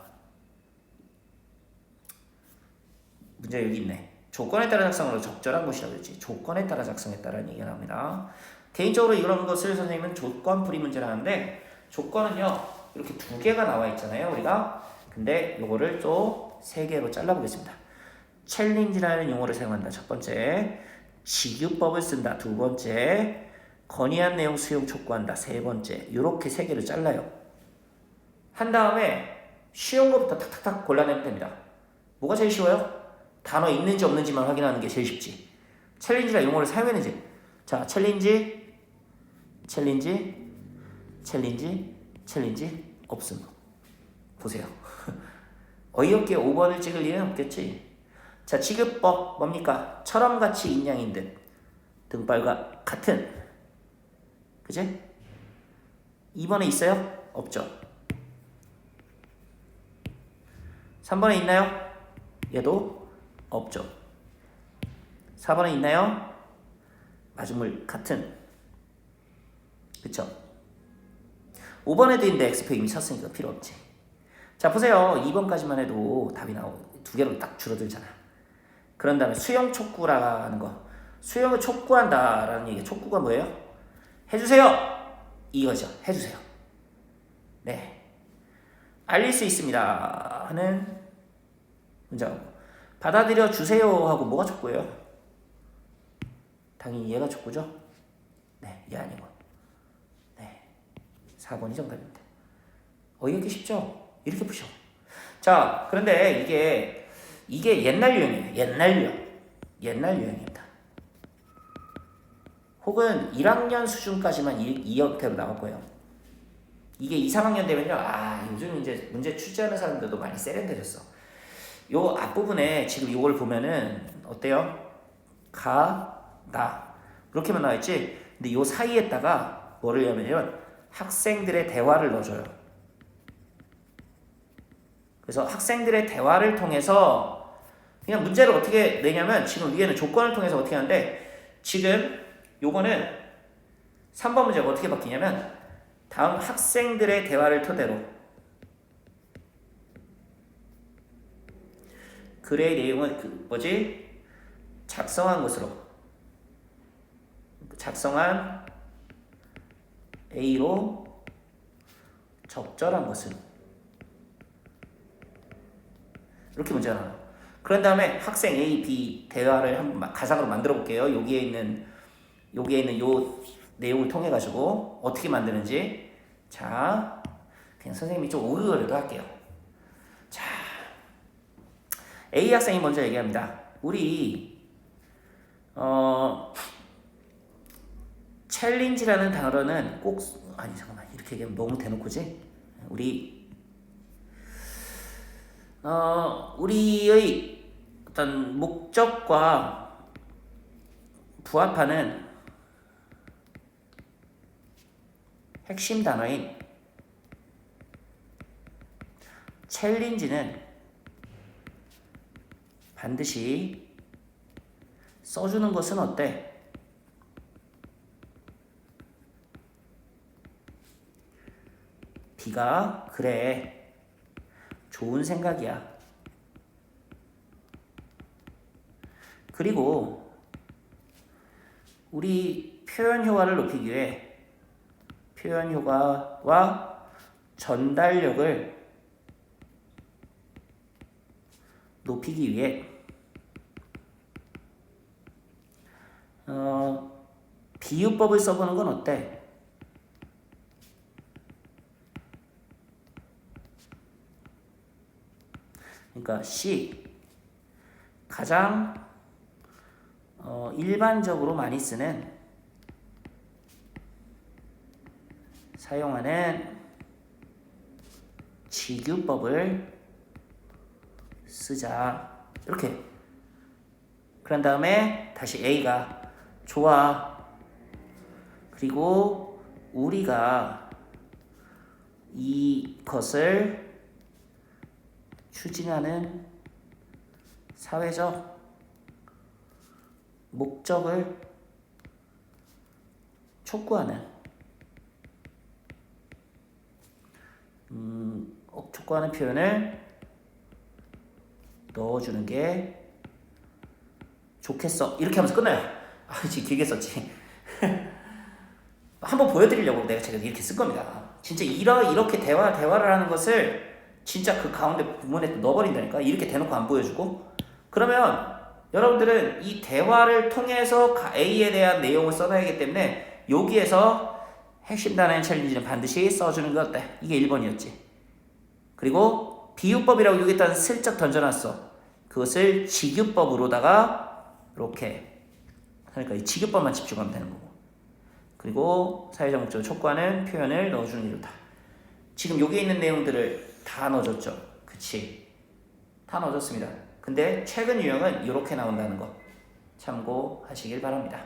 문제 여기 있네. 조건에 따라 작성으로 적절한 것이라고 했지. 조건에 따라 작성했다라는 얘기가 나옵니다. 개인적으로 이런 것을 선생님은 조건풀이 문제를 하는데 조건은요 이렇게 두 개가 나와 있잖아요 우리가. 근데 요거를 또 세 개로 잘라보겠습니다. 챌린지라는 용어를 사용한다 첫 번째, 지규법을 쓴다 두 번째, 건의한 내용 수용 촉구한다 세 번째. 요렇게 세 개를 잘라요. 한 다음에 쉬운 것부터 탁탁탁 골라내면 됩니다. 뭐가 제일 쉬워요? 단어 있는지 없는지만 확인하는 게 제일 쉽지. 챌린지라 용어를 사용했는지. 자, 챌린지 없음. 보세요. 어이없게 5번을 찍을 일은 없겠지. 자, 지급법 뭡니까? 처럼같이 인양인 듯 등발과 같은. 그지? 2번에 있어요? 없죠. 3번에 있나요? 얘도 없죠. 4번에 있나요? 마중물 같은. 그쵸? 5번에도 있는데 X표 이미 쳤으니까 필요 없지. 자, 보세요. 2번까지만 해도 답이 나오고 두 개로 딱 줄어들잖아. 그런 다음에 수용 촉구라는 거. 수용을 촉구한다라는 얘기. 촉구가 뭐예요? 해주세요! 이거죠. 해주세요. 네. 알릴 수 있습니다. 하는 문장어. 받아들여 주세요 하고 뭐가 촉구예요? 당연히 얘가 촉구죠? 네, 얘 아니고. 네. 4번이 정답입니다. 어이없기 쉽죠? 이렇게 푸셔. 자, 그런데 이게 옛날 유형이에요. 옛날 유형입니다. 혹은 1학년 수준까지만 이 형태로 나올 거예요. 이게 2, 3학년 되면요. 요즘 이제 문제 출제하는 사람들도 많이 세련되졌어. 요 앞부분에 지금 이걸 보면은 어때요? 나 이렇게만 나와있지. 근데 요 사이에다가 뭐를 하냐면 학생들의 대화를 넣어줘요. 그래서 학생들의 대화를 통해서 그냥 문제를 어떻게 내냐면 지금 위에는 조건을 통해서 어떻게 하는데 지금 요거는 3번 문제가 어떻게 바뀌냐면 다음 학생들의 대화를 토대로 글의 내용은 작성한 A로 적절한 것은 이렇게 문제가 나와요. 그런 다음에 학생 A, B 대화를 한번 가상으로 만들어 볼게요. 여기에 있는 요 내용을 통해 가지고 어떻게 만드는지. 자, 그냥 선생님이 좀 오르르도 할게요. 자, A 학생이 먼저 얘기합니다. 우리 챌린지라는 단어는 꼭 잠깐만 이렇게 얘기하면 너무 대놓고지. 우리의 어떤 목적과 부합하는 핵심 단어인 챌린지는 반드시 써주는 것은 어때? B가 그래 좋은 생각이야. 그리고 우리 표현 효과를 높이기 위해 표현 효과와 전달력을 높이기 위해 비유법을 써보는 건 어때? 그러니까 C 가장 일반적으로 많이 사용하는 직유법을 쓰자. 이렇게. 그런 다음에 다시 A가 좋아. 그리고 우리가 이것을 추진하는 사회적 목적을 촉구하는 촉구하는 표현을 넣어주는 게 좋겠어. 이렇게 하면서 끝나요. 지금 길게 썼지. 한번 보여드리려고 내가 제가 이렇게 쓴 겁니다. 진짜 이렇게 대화를 하는 것을 진짜 그 가운데 부분에 넣어버린다니까. 이렇게 대놓고 안 보여주고. 그러면 여러분들은 이 대화를 통해서 A에 대한 내용을 써놔야기 때문에 여기에서 핵심 단어의 챌린지는 반드시 써주는 게 어때? 이게 1번이었지. 그리고 비유법이라고 여기다 슬쩍 던져놨어. 그것을 직유법으로다가 이렇게 그러니까 이 직유법만 집중하면 되는 거고. 그리고 사회적 목적을 촉구하는 표현을 넣어주는 게 좋다. 지금 여기 있는 내용들을 다 넣어줬죠. 그치? 다 넣어줬습니다. 근데 최근 유형은 이렇게 나온다는 거 참고하시길 바랍니다.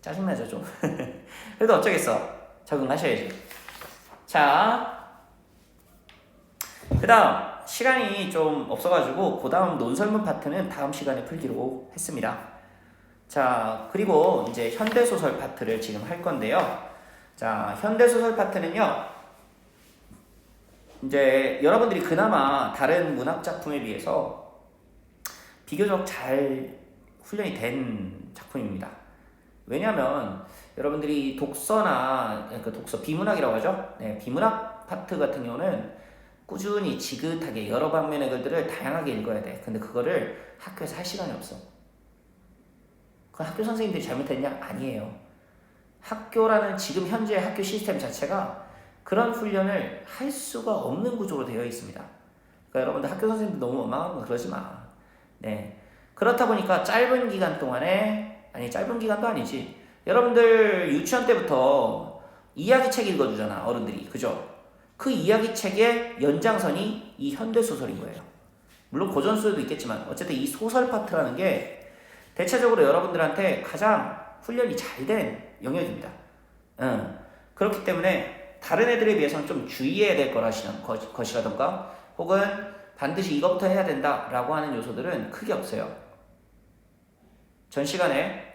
짜증나죠 좀? 그래도 어쩌겠어. 적응하셔야지. 자, 그 다음 시간이 좀 없어가지고 그 다음 논설문 파트는 다음 시간에 풀기로 했습니다. 자, 그리고 이제 현대소설 파트를 지금 할 건데요. 자, 현대소설 파트는요, 이제 여러분들이 그나마 다른 문학작품에 비해서 비교적 잘 훈련이 된 작품입니다. 왜냐하면 여러분들이 독서나 그 독서 비문학이라고 하죠. 네, 비문학 파트 같은 경우는 꾸준히 지긋하게 여러 방면의 글들을 다양하게 읽어야 돼. 근데 그거를 학교에서 할 시간이 없어. 그건 학교 선생님들이 잘못했냐? 아니에요. 학교라는 지금 현재 학교 시스템 자체가 그런 훈련을 할 수가 없는 구조로 되어 있습니다. 그러니까 여러분들 학교 선생님들 너무 원망하고 그러지 마. 네. 그렇다 보니까 짧은 기간 동안에, 아니 짧은 기간도 아니지. 여러분들 유치원 때부터 이야기책 읽어주잖아, 어른들이. 그죠? 그 이야기책의 연장선이 이 현대소설인 거예요. 물론 고전소설도 있겠지만 어쨌든 이 소설 파트라는 게 대체적으로 여러분들한테 가장 훈련이 잘 된 영역입니다. 그렇기 때문에 다른 애들에 비해서는 좀 주의해야 될 것이라던가 혹은 반드시 이것부터 해야 된다라고 하는 요소들은 크게 없어요. 전 시간에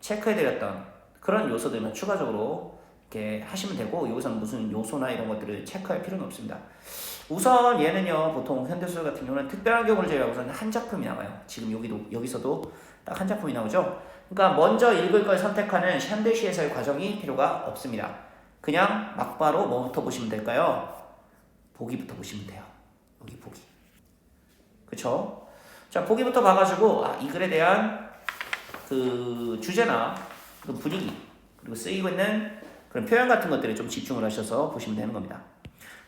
체크해드렸던 그런 요소들만 추가적으로 이렇게 하시면 되고 여기서는 무슨 요소나 이런 것들을 체크할 필요는 없습니다. 우선 얘는요, 보통 현대소설 같은 경우는 특별한 경우를 제외하고서는 한 작품이 나와요. 지금 여기서도 딱 한 작품이 나오죠. 그러니까 먼저 읽을 걸 선택하는 현대시에서의 과정이 필요가 없습니다. 그냥 막바로 뭐부터 보시면 될까요? 보기부터 보시면 돼요. 여기 보기. 그쵸? 자, 보기부터 봐가지고 이 글에 대한 그 주제나 그 분위기 그리고 쓰이고 있는 그런 표현 같은 것들에 좀 집중을 하셔서 보시면 되는 겁니다.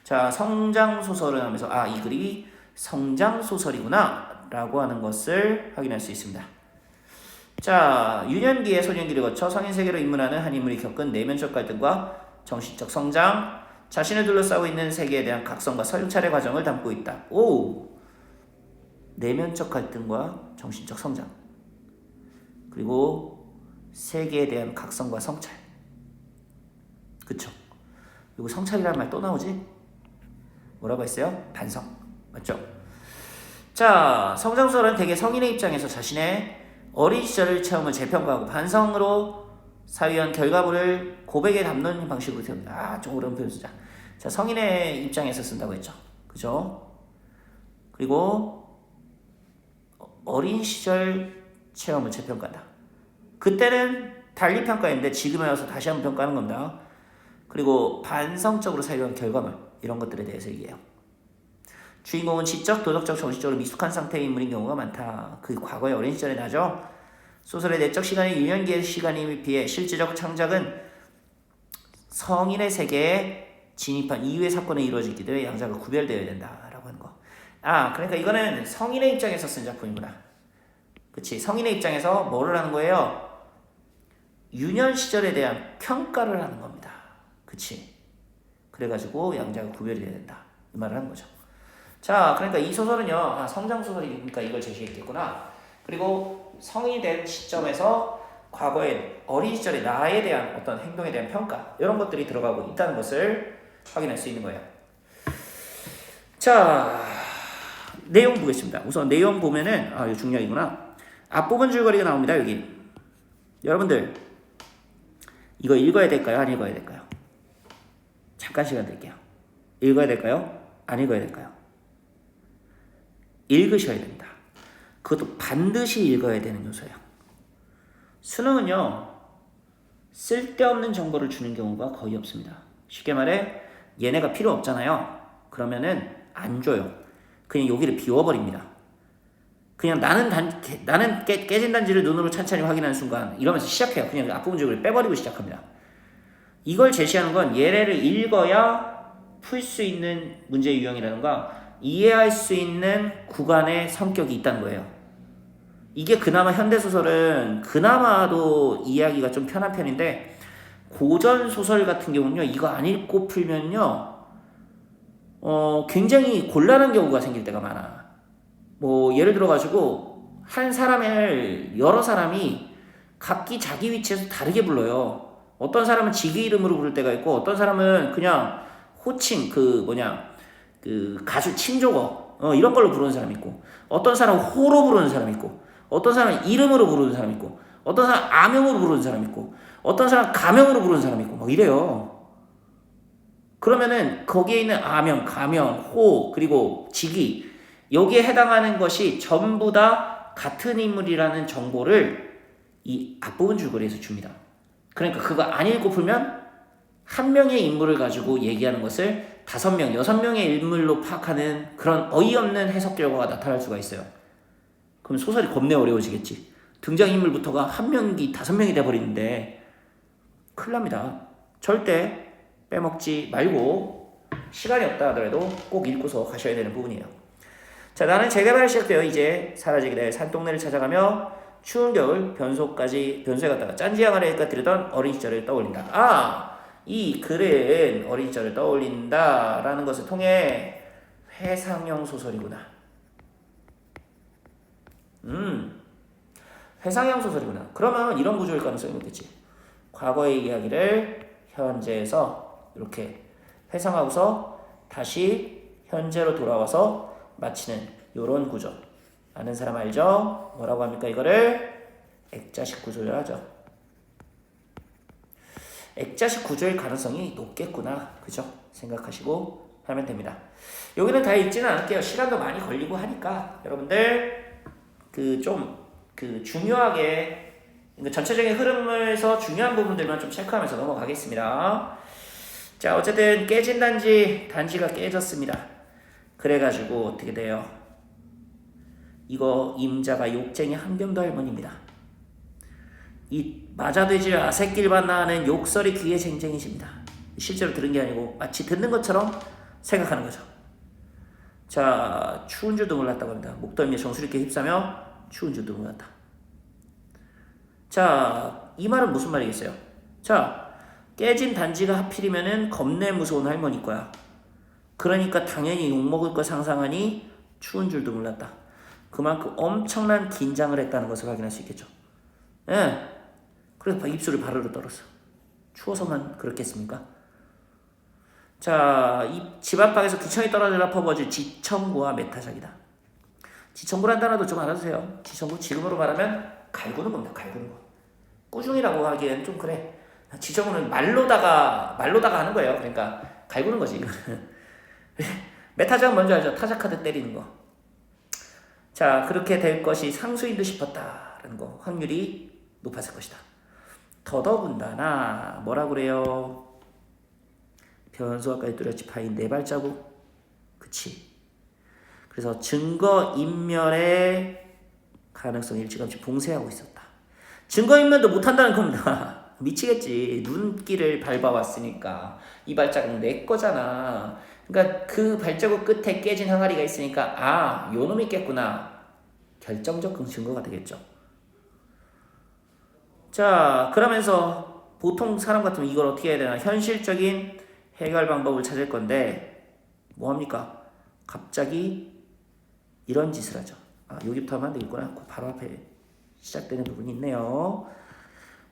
자, 성장소설을 하면서 이 글이 성장소설이구나 라고 하는 것을 확인할 수 있습니다. 자, 유년기에 소년기를 거쳐 성인 세계로 입문하는 한 인물이 겪은 내면적 갈등과 정신적 성장, 자신을 둘러싸고 있는 세계에 대한 각성과 성찰의 과정을 담고 있다. 내면적 갈등과 정신적 성장, 그리고 세계에 대한 각성과 성찰. 그쵸? 그리고 성찰이라는 말 또 나오지? 뭐라고 했어요? 반성. 맞죠? 자, 성장소설은 대개 성인의 입장에서 자신의 어린 시절을 체험을 재평가하고 반성으로 사유한 결과물을 고백에 담는 방식으로 태웁니다. 좀 어려운 표현 쓰자. 자, 성인의 입장에서 쓴다고 했죠. 그죠? 그리고 어린 시절 체험을 재평가한다. 그때는 달리 평가했는데 지금에 와서 다시 한번 평가하는 겁니다. 그리고 반성적으로 사유한 결과물, 이런 것들에 대해서 얘기해요. 주인공은 지적, 도덕적, 정신적으로 미숙한 상태의 인물인 경우가 많다. 그 과거의 어린 시절에 나죠. 소설의 내적 시간이 유년기의 시간에 비해 실제적 창작은 성인의 세계에 진입한 이후의 사건에 이루어지기 때문에 양자가 구별되어야 된다라고 하는 거. 그러니까 이거는 성인의 입장에서 쓴 작품이구나. 그치? 성인의 입장에서 뭐를 하는 거예요? 유년 시절에 대한 평가를 하는 겁니다. 그치? 그래가지고 양자가 구별이 돼야 된다. 이 말을 하는 거죠. 자, 그러니까 이 소설은요, 성장소설이니까 이걸 제시했겠구나. 그리고 성인이 된 시점에서 과거의 어린 시절의 나에 대한 어떤 행동에 대한 평가, 이런 것들이 들어가고 있다는 것을 확인할 수 있는 거예요. 자, 내용 보겠습니다. 우선 내용 보면은, 이거 중요하구나. 앞부분 줄거리가 나옵니다, 여기. 여러분들, 이거 읽어야 될까요? 안 읽어야 될까요? 잠깐 시간 드릴게요. 읽어야 될까요? 안 읽어야 될까요? 읽으셔야 됩니다. 그것도 반드시 읽어야 되는 요소예요. 수능은요, 쓸데없는 정보를 주는 경우가 거의 없습니다. 쉽게 말해, 얘네가 필요 없잖아요. 그러면은 안 줘요. 그냥 여기를 비워버립니다. 그냥 나는 깨진 단지를 눈으로 찬찬히 확인하는 순간 이러면서 시작해요. 그냥 앞부분 줄거리를 빼버리고 시작합니다. 이걸 제시하는 건 얘네를 읽어야 풀 수 있는 문제 유형이라든가 이해할 수 있는 구간의 성격이 있다는 거예요. 이게 그나마 현대소설은 그나마도 이해하기가 좀 편한 편인데 고전소설 같은 경우는요, 이거 안 읽고 풀면요, 굉장히 곤란한 경우가 생길 때가 많아. 뭐 예를 들어가지고 한 사람을 여러 사람이 각기 자기 위치에서 다르게 불러요. 어떤 사람은 지기 이름으로 부를 때가 있고, 어떤 사람은 그냥 호칭, 그 가수 친조어, 이런 걸로 부르는 사람이 있고, 어떤 사람은 호로 부르는 사람이 있고, 어떤 사람은 이름으로 부르는 사람이 있고, 어떤 사람은 아명으로 부르는 사람이 있고, 어떤 사람은 가명으로 부르는 사람이 있고, 막 이래요. 그러면은 거기에 있는 아명, 가명, 호, 그리고 직위, 여기에 해당하는 것이 전부 다 같은 인물이라는 정보를 이 앞부분 줄거리에서 줍니다. 그러니까 그거 안 읽고 풀면 한 명의 인물을 가지고 얘기하는 것을 5명, 6명의 인물로 파악하는 그런 어이없는 해석 결과가 나타날 수가 있어요. 그럼 소설이 겁내 어려워지겠지. 등장인물부터가 한 명이 5명이 돼버리는데 큰일 납니다. 절대 빼먹지 말고 시간이 없다 하더라도 꼭 읽고서 가셔야 되는 부분이에요. 자, 나는 재개발이 시작되어 이제 사라지게 될 산동네를 찾아가며 추운 겨울 변소에 갔다가 짠지양 아래가 들으던 어린 시절을 떠올린다. 이 글은 어린 시절을 떠올린다라는 것을 통해 회상형 소설이구나. 회상형 소설이구나. 그러면 이런 구조일 가능성이 있겠지. 과거의 이야기를 현재에서 이렇게 회상하고서 다시 현재로 돌아와서 마치는 이런 구조. 아는 사람 알죠? 뭐라고 합니까? 이거를 액자식 구조를 하죠. 액자식 구조일 가능성이 높겠구나. 그죠? 생각하시고 하면 됩니다. 여기는 다 읽지는 않을게요. 시간도 많이 걸리고 하니까 여러분들 중요하게 전체적인 흐름에서 중요한 부분들만 좀 체크하면서 넘어가겠습니다. 자, 어쨌든 깨진 단지가 깨졌습니다. 그래가지고 어떻게 돼요? 이거 임자가 욕쟁이 한병도 할머니입니다. 이 맞아되질 아새끼를 하는 욕설이 귀에 쟁쟁해집니다. 실제로 들은 게 아니고 마치 듣는 것처럼 생각하는 거죠. 자, 추운 줄도 몰랐다고 합니다. 목덜미에 정수리 있게 휩싸며 추운 줄도 몰랐다. 자, 이 말은 무슨 말이겠어요? 자, 깨진 단지가 하필이면은 겁내 무서운 할머니 거야. 그러니까 당연히 욕먹을 거 상상하니 추운 줄도 몰랐다. 그만큼 엄청난 긴장을 했다는 것을 확인할 수 있겠죠. 예. 그래서 입술을 바르르 떨었어. 추워서만 그렇겠습니까? 자, 이 집 안방에서 기천이 떨어져라 퍼부어질 지청구와 메타작이다. 지청구란 단어도 좀 알아두세요. 지청구 지금으로 말하면 갈구는 겁니다. 갈구는 거. 꾸중이라고 하기엔 좀 그래. 지청구는 말로다가 하는 거예요. 그러니까 갈구는 거지. 메타작 뭔지 알죠? 타자 카드 때리는 거. 자, 그렇게 될 것이 상수인 듯 싶었다라는 거. 확률이 높았을 것이다. 더더군다나 뭐라 그래요? 변수와까지 뚜렷이 파인 네 발자국. 그치? 그래서 증거인멸의 가능성이 일찌감치 봉쇄하고 있었다. 증거인멸도 못한다는 겁니다. 미치겠지. 눈길을 밟아왔으니까 이 발자국 내 거잖아. 그러니까 그 발자국 끝에 깨진 항아리가 있으니까 아, 요 놈이 깼구나. 결정적 증거가 되겠죠. 자, 그러면서 보통 사람 같으면 이걸 어떻게 해야 되나? 현실적인 해결 방법을 찾을 건데 뭐합니까? 갑자기 이런 짓을 하죠. 아, 여기부터 하면 안 되겠구나. 바로 앞에 시작되는 부분이 있네요.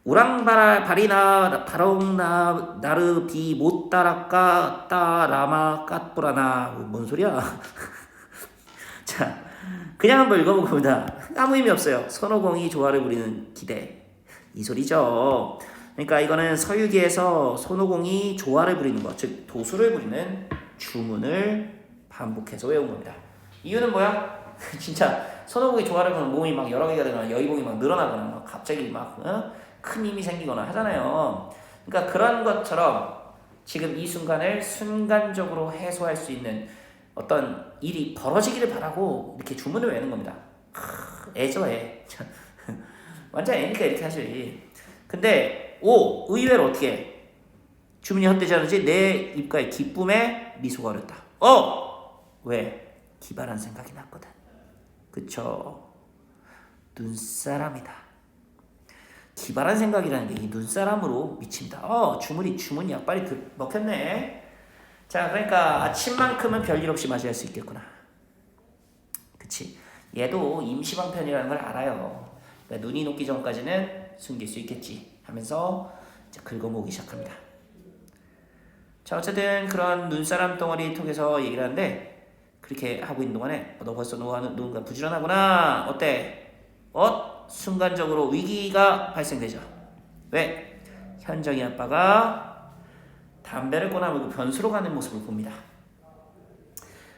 우랑바리나 바롱나 나르비 못따라까 따라마 까뿌라나 뭔 소리야? 자, 그냥 한번 읽어봅니다. 아무 의미 없어요. 손오공이 조화를 부리는 기대 이 소리죠. 그러니까 이거는 서유기에서 손오공이 조화를 부리는 것, 즉 도수를 부리는 주문을 반복해서 외운 겁니다. 이유는 뭐야? 진짜 손오공이 조화를 부리면 몸이 막 여러 개가 되거나 여의봉이 막 늘어나거나 막 갑자기 막 큰 힘이 생기거나 하잖아요. 그러니까 그런 것처럼 지금 이 순간을 순간적으로 해소할 수 있는 어떤 일이 벌어지기를 바라고 이렇게 주문을 외우는 겁니다. 애죠, 애. 완전 애니까 이렇게 하지. 근데 의외로 어떻게 주문이 헛되지 않은지 내 입가에 기쁨의 미소가 어렸다. 왜? 기발한 생각이 났거든. 그쵸? 눈사람이다. 기발한 생각이라는 게 이 눈사람으로 미친다. 주문이 약발이 먹혔네. 자, 그러니까 아침만큼은 별일 없이 맞이할 수 있겠구나. 그치? 얘도 임시방편이라는 걸 알아요. 그러니까 눈이 녹기 전까지는 숨길 수 있겠지 하면서 이제 긁어모으기 시작합니다. 자, 어쨌든 그런 눈사람 덩어리 통해서 얘기를 하는데 그렇게 하고 있는 동안에 너 벌써 누군가 부지런하구나. 어때? 순간적으로 위기가 발생되죠. 왜? 현정이 아빠가 담배를 꺼내물고 변수로 가는 모습을 봅니다.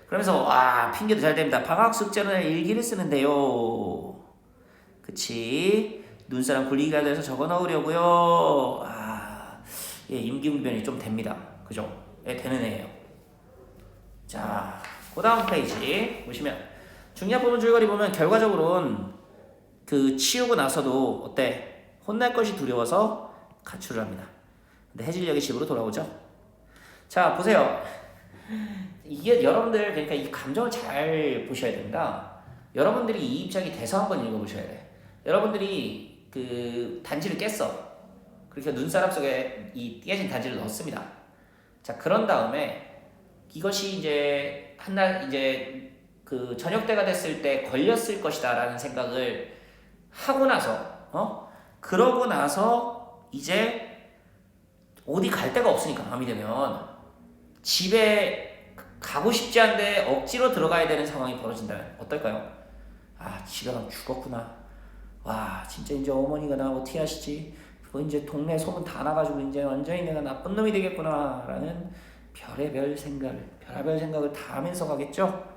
그러면서 핑계도 잘 됩니다. 방학 숙제는 일기를 쓰는데요. 그치? 눈사람 굴리기가 돼서 적어 넣으려고요. 임기응변이 좀 됩니다. 그죠? 되는 애예요. 자, 그 다음 페이지 보시면 중요한 줄거리 보면 결과적으로는 그 치우고 나서도 어때? 혼날 것이 두려워서 가출을 합니다. 근데 해질녘이 집으로 돌아오죠. 자, 보세요. 이게 여러분들 그러니까 이 감정을 잘 보셔야 됩니다. 여러분들이 이 입장이 돼서 한번 읽어보셔야 돼. 여러분들이 그 단지를 깼어. 그렇게 눈사람 속에 이 깨진 단지를 넣었습니다. 자, 그런 다음에 이것이 이제 한날 이제 그 저녁 때가 됐을 때 걸렸을 것이다라는 생각을 하고 나서 그러고 나서 이제 어디 갈 데가 없으니까 밤이 되면 집에 가고 싶지 않은데 억지로 들어가야 되는 상황이 벌어진다면 어떨까요? 지가 그럼 죽었구나. 진짜 이제 어머니가 나하고 티하시지. 그거 이제 동네 소문 다 나가지고 이제 완전히 내가 나쁜 놈이 되겠구나라는 별의별 생각을 다 하면서 가겠죠.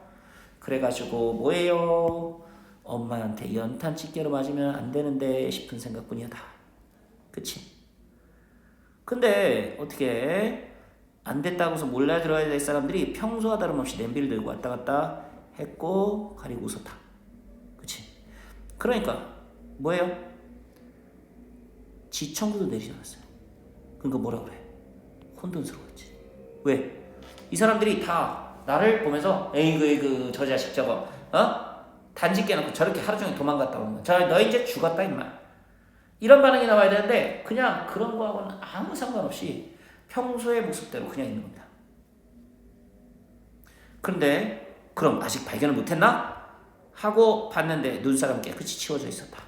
그래가지고 뭐예요? 엄마한테 연탄 집게로 맞으면 안 되는데 싶은 생각뿐이었다. 그치? 근데 어떻게 안 됐다고서 몰라 들어야 될 사람들이 평소와 다름없이 냄비를 들고 왔다 갔다 했고 가리고 웃었다. 그치? 그러니까 뭐예요? 지청구도 내리지 않았어요. 그러니까 뭐라 그래? 혼돈스러웠지. 왜? 이 사람들이 다 나를 보면서 에이그 저 자식 저거 단지 깨놓고 저렇게 하루 종일 도망갔다 오면 너 이제 죽었다 임마. 이런 반응이 나와야 되는데 그냥 그런 거하고는 아무 상관없이 평소의 모습대로 그냥 있는 겁니다. 그런데 그럼 아직 발견을 못했나? 하고 봤는데 눈사람 깨끗이 치워져 있었다.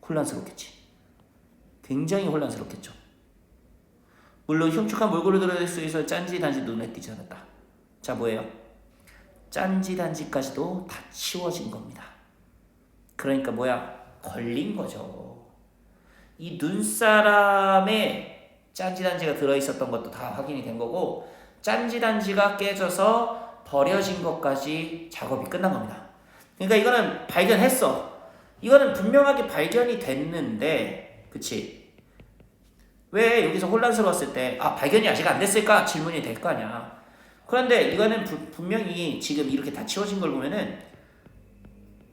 혼란스럽겠지. 굉장히 혼란스럽겠죠. 물론 흉측한 몰골을 드러낼 수 있어 짠지 단지 눈에 띄지 않았다. 자, 뭐예요? 짠지단지까지도 다 치워진 겁니다. 그러니까 뭐야? 걸린 거죠. 이 눈사람에 짠지단지가 들어있었던 것도 다 확인이 된 거고, 짠지단지가 깨져서 버려진 것까지 작업이 끝난 겁니다. 그러니까 이거는 발견했어. 이거는 분명하게 발견이 됐는데, 그치? 왜 여기서 혼란스러웠을 때, 발견이 아직 안 됐을까? 질문이 될 거 아니야. 그런데 이거는 분명히 지금 이렇게 다 치워진 걸 보면은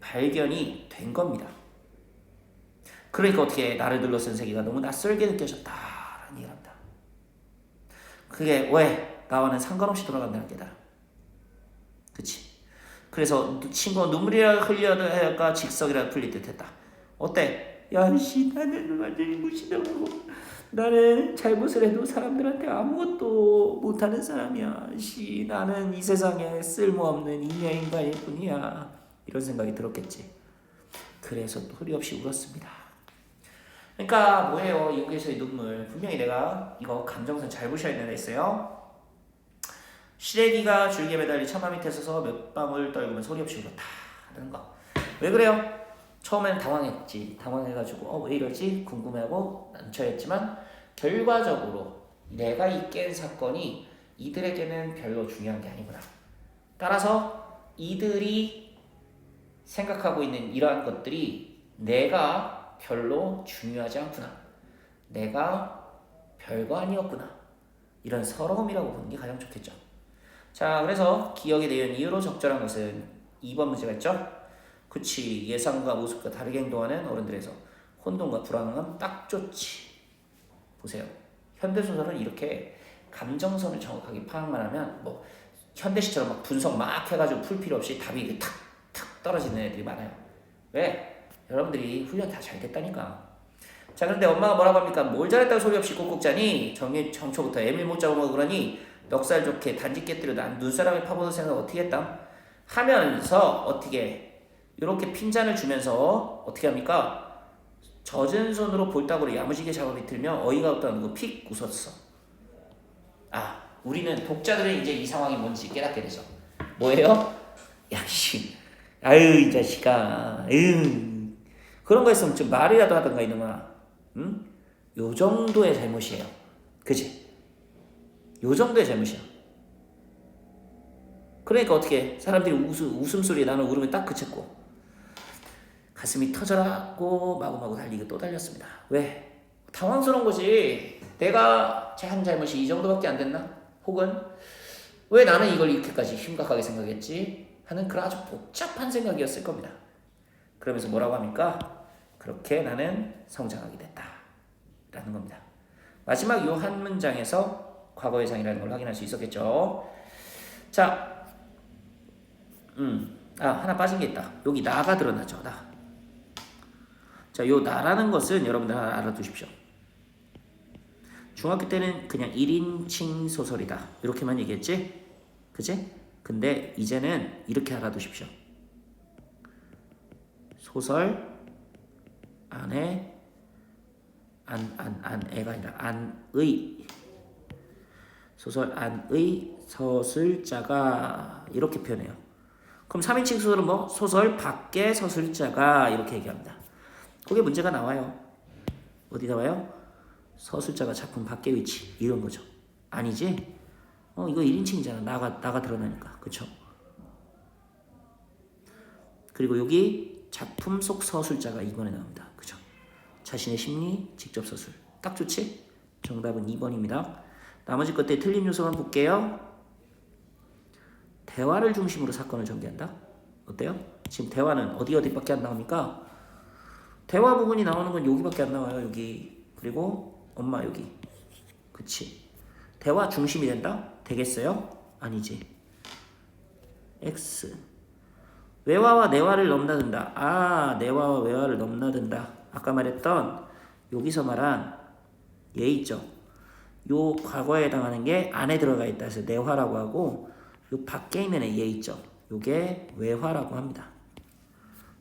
발견이 된 겁니다. 그러니까 어떻게 나를 둘러싼 세계가 너무 낯설게 느껴졌다라는 얘기를 합니다. 그게 왜? 나와는 상관없이 돌아간다는 깨달음. 그치? 그래서 친구가 눈물이라 흘려야 할까 직석이라 풀릴 듯 했다. 어때? 야씨, 나는 완전히 무시당하고 나는 잘못을 해도 사람들한테 아무것도 못하는 사람이야. 나는 이 세상에 쓸모없는 인여 인간일 뿐이야. 이런 생각이 들었겠지. 그래서 또 소리 없이 울었습니다. 그러니까 뭐예요? 여기에서의 눈물. 분명히 내가 이거 감정선 잘 보셔야 된다 했어요. 시래기가 줄기에 매달리 처마 밑에 서서 몇 방울 떨구면 소리 없이 울었다 하는 거. 왜 그래요? 처음에는 당황했지. 당황해가지고 왜 이러지? 궁금해하고 난처했지만 결과적으로 내가 이 깬 사건이 이들에게는 별로 중요한 게 아니구나. 따라서 이들이 생각하고 있는 이러한 것들이 내가 별로 중요하지 않구나. 내가 별거 아니었구나. 이런 서러움이라고 보는 게 가장 좋겠죠. 자, 그래서 기억에 대한 이유로 적절한 것은 2번 문제가 있죠. 그치, 예상과 모습과 다르게 행동하는 어른들에서 혼돈과 불안함은 딱 좋지. 보세요. 현대소설은 이렇게 감정선을 정확하게 파악만 하면 뭐 현대시처럼 막 분석 막 해가지고 풀 필요 없이 답이 이렇게 탁탁 떨어지는 애들이 많아요. 왜? 여러분들이 훈련 다 잘 됐다니까. 자, 그런데 엄마가 뭐라고 합니까? 뭘 잘했다고 소리 없이 꾹꾹 짜니? 정초부터 애밀 못 짜고 뭐 그러니 넉살 좋게 단지 깨뜨려 난 눈사람에 파보는 생각 어떻게 했담? 하면서 어떻게 이렇게 핀잔을 주면서 어떻게 합니까? 젖은 손으로 볼따구로 야무지게 잡아 비틀며 어이가 없다는 거 픽 웃었어. 우리는 독자들은 이제 이 상황이 뭔지 깨닫게 되죠. 뭐예요? 야씨, 아유 이 자식아, 아유 그런 거 했으면 좀 말이라도 하던가 이놈아. 응? 요 정도의 잘못이에요. 그지? 요 정도의 잘못이야. 그러니까 어떻게 사람들이 웃음소리에 나는 울음이 딱 그쳤고 가슴이 터져라고 마구마구 달리고 또 달렸습니다. 왜? 당황스러운 거지. 내가 한 잘못이 이 정도밖에 안 됐나? 혹은 왜 나는 이걸 이렇게까지 심각하게 생각했지? 하는 그런 아주 복잡한 생각이었을 겁니다. 그러면서 뭐라고 합니까? 그렇게 나는 성장하게 됐다 라는 겁니다. 마지막 요 한 문장에서 과거 예상이라는 걸 확인할 수 있었겠죠. 자, 하나 빠진 게 있다. 여기 나가 드러나죠. 나. 자, 요 나라는 것은 여러분들 하나 알아두십시오. 중학교 때는 그냥 1인칭 소설이다 이렇게만 얘기했지? 그치? 근데 이제는 이렇게 알아두십시오. 소설 안에 애가 아니라 안의 소설 안의 서술자가 이렇게 표현해요. 그럼 3인칭 소설은 뭐? 소설 밖의 서술자가 이렇게 얘기합니다. 거기에 문제가 나와요. 어디 나와요? 서술자가 작품 밖의 위치 이런 거죠. 아니지? 이거 1인칭이잖아. 나가 드러나니까. 그쵸? 그리고 여기 작품 속 서술자가 이번에 나옵니다. 그죠? 자신의 심리, 직접 서술. 딱 좋지? 정답은 2번입니다. 나머지 것들 틀린 요소만 볼게요. 대화를 중심으로 사건을 전개한다. 어때요? 지금 대화는 어디밖에 안 나옵니까? 대화 부분이 나오는 건 여기밖에 안 나와요. 여기. 그리고 엄마 여기. 그치? 대화 중심이 된다? 되겠어요? 아니지. X. 외화와 내화를 넘나든다. 내화와 외화를 넘나든다. 아까 말했던 여기서 말한 얘 있죠. 요 과거에 해당하는 게 안에 들어가 있다 해서 내화라고 하고 요 밖에 있는 얘 있죠. 요게 외화라고 합니다.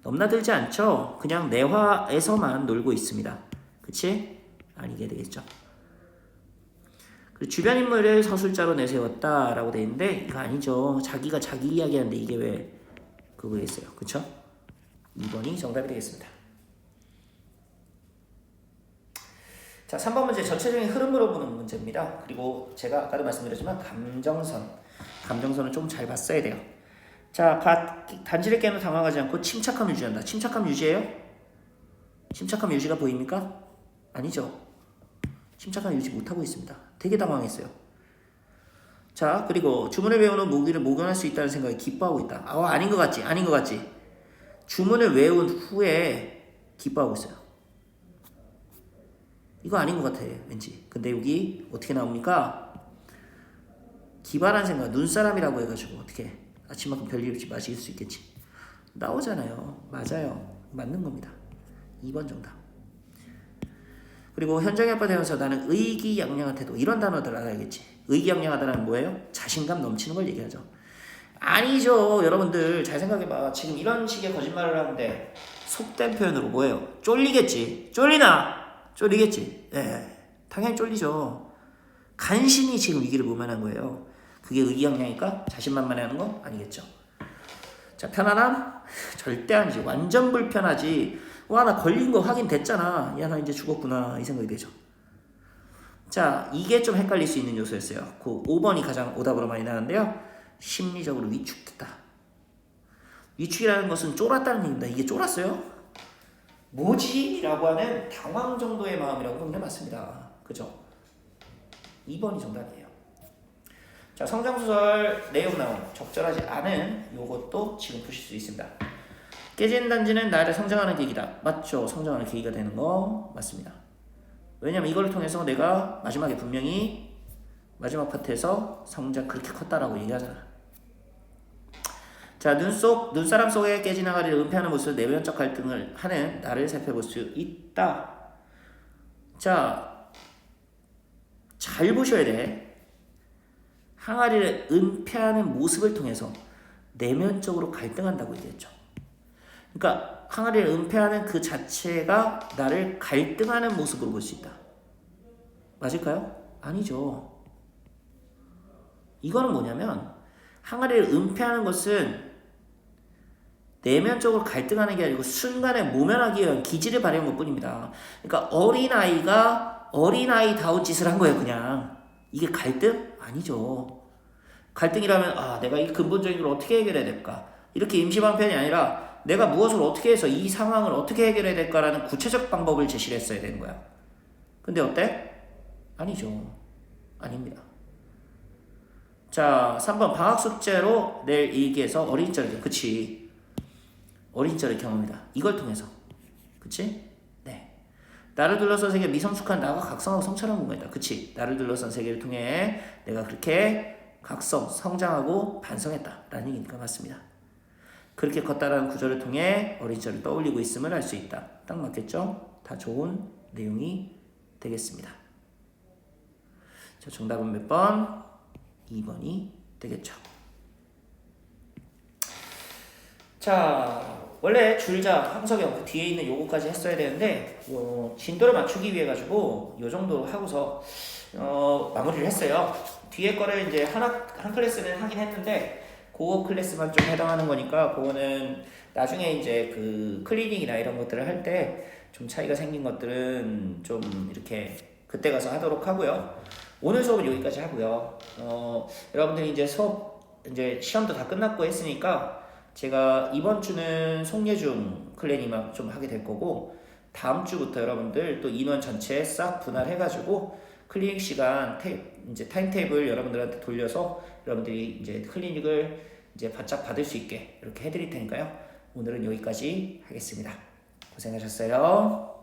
넘나들지 않죠. 그냥 내화에서만 놀고 있습니다. 그치? 아니게 되겠죠. 그리고 주변 인물을 서술자로 내세웠다라고 돼 있는데 이거 아니죠. 자기가 자기 이야기하는데 이게 왜 그거에 있어요. 그쵸? 2번이 정답이 되겠습니다. 자, 3번 문제 전체적인 흐름으로 보는 문제입니다. 그리고 제가 아까도 말씀드렸지만 감정선은 좀 잘 봤어야 돼요. 자, 단지를 깨는 당황하지 않고 침착함 유지한다. 침착함 유지해요? 침착함 유지가 보입니까? 아니죠. 침착함 유지 못하고 있습니다. 되게 당황했어요. 자, 그리고 주문을 외운 후 모기를 목연할 수 있다는 생각에 기뻐하고 있다. 아닌 것 같지? 아닌 것 같지? 주문을 외운 후에 기뻐하고 있어요. 이거 아닌 것 같아, 왠지. 근데 여기 어떻게 나옵니까? 기발한 생각, 눈사람이라고 해가지고 어떻게 아침만큼 별일 없이 마실 수 있겠지. 나오잖아요. 맞아요. 맞는 겁니다. 2번 정답. 그리고 현장에 빠져서 나는 의기양양한 태도, 이런 단어들 알아야겠지. 의기양양하다는 뭐예요? 자신감 넘치는 걸 얘기하죠. 아니죠. 여러분들 잘 생각해봐. 지금 이런 식의 거짓말을 하는데 속된 표현으로 뭐예요? 쫄리겠지. 쫄리겠지. 네, 당연히 쫄리죠. 간신히 지금 위기를 모면한 거예요. 그게 의기양양일까? 자신만만해하는 거 아니겠죠. 자, 편안함? 절대 아니지. 완전 불편하지. 와, 나 걸린 거 확인됐잖아. 야, 나 이제 죽었구나. 이 생각이 되죠. 자, 이게 좀 헷갈릴 수 있는 요소였어요. 그 5번이 가장 오답으로 많이 나왔는데요. 심리적으로 위축됐다. 위축이라는 것은 쫄았다는 얘기입니다. 이게 쫄았어요? 뭐지? 라고 하는 당황 정도의 마음이라고 보는 게 맞습니다. 그죠? 2번이 정답이에요. 자, 성장소설 내용 나온 적절하지 않은 요것도 지금 보실 수 있습니다. 깨진 단지는 나를 성장하는 계기다. 맞죠? 성장하는 계기가 되는 거 맞습니다. 왜냐면 이걸 통해서 내가 마지막에 분명히 마지막 파트에서 성장 그렇게 컸다라고 얘기하잖아. 자, 눈사람 속에 깨진 항아리를 은폐하는 모습을 내면적 갈등을 하는 나를 살펴볼 수 있다. 자, 잘 보셔야 돼. 항아리를 은폐하는 모습을 통해서 내면적으로 갈등한다고 얘기했죠. 그러니까 항아리를 은폐하는 그 자체가 나를 갈등하는 모습으로 볼 수 있다. 맞을까요? 아니죠. 이거는 뭐냐면 항아리를 은폐하는 것은 내면적으로 갈등하는 게 아니고 순간에 모면하기 위한 기질을 발휘한 것뿐입니다. 그러니까 어린아이다운 짓을 한 거예요. 그냥 이게 갈등? 아니죠. 갈등이라면 내가 이 근본적인 걸 어떻게 해결해야 될까? 이렇게 임시방편이 아니라 내가 무엇을 어떻게 해서 이 상황을 어떻게 해결해야 될까라는 구체적 방법을 제시를 했어야 되는 거야. 근데 어때? 아니죠. 아닙니다. 자, 3번 방학 숙제로 낼 일기에서 어린 시절, 그치? 어린 시절의 경험이다. 이걸 통해서, 그치? 네. 나를 둘러싼 세계 미성숙한 나가 각성하고 성찰한 공간이다. 그치? 나를 둘러싼 세계를 통해 내가 그렇게 성장하고 반성했다라는 얘기니까 맞습니다. 그렇게 컸다라는 구절을 통해 어린 시절을 떠올리고 있음을 알 수 있다. 딱 맞겠죠? 다 좋은 내용이 되겠습니다. 자, 정답은 몇 번? 2번이 되겠죠. 자, 원래 줄자, 항석형 그 뒤에 있는 요거까지 했어야 되는데 진도를 맞추기 위해 가지고 요 정도로 하고서 마무리를 했어요. 뒤에 거를 이제 한 클래스는 하긴 했는데 그거 클래스만 좀 해당하는 거니까 그거는 나중에 이제 그 클리닉이나 이런 것들을 할 때 좀 차이가 생긴 것들은 좀 이렇게 그때 가서 하도록 하고요. 오늘 수업은 여기까지 하고요. 여러분들이 이제 이제 시험도 다 끝났고 했으니까 제가 이번 주는 송예중 클래닉만 좀 하게 될 거고 다음 주부터 여러분들 또 인원 전체 싹 분할해가지고 클리닉 시간 이제 타임테이블 여러분들한테 돌려서 여러분들이 이제 클리닉을 이제 바짝 받을 수 있게 이렇게 해드릴 테니까요. 오늘은 여기까지 하겠습니다. 고생하셨어요.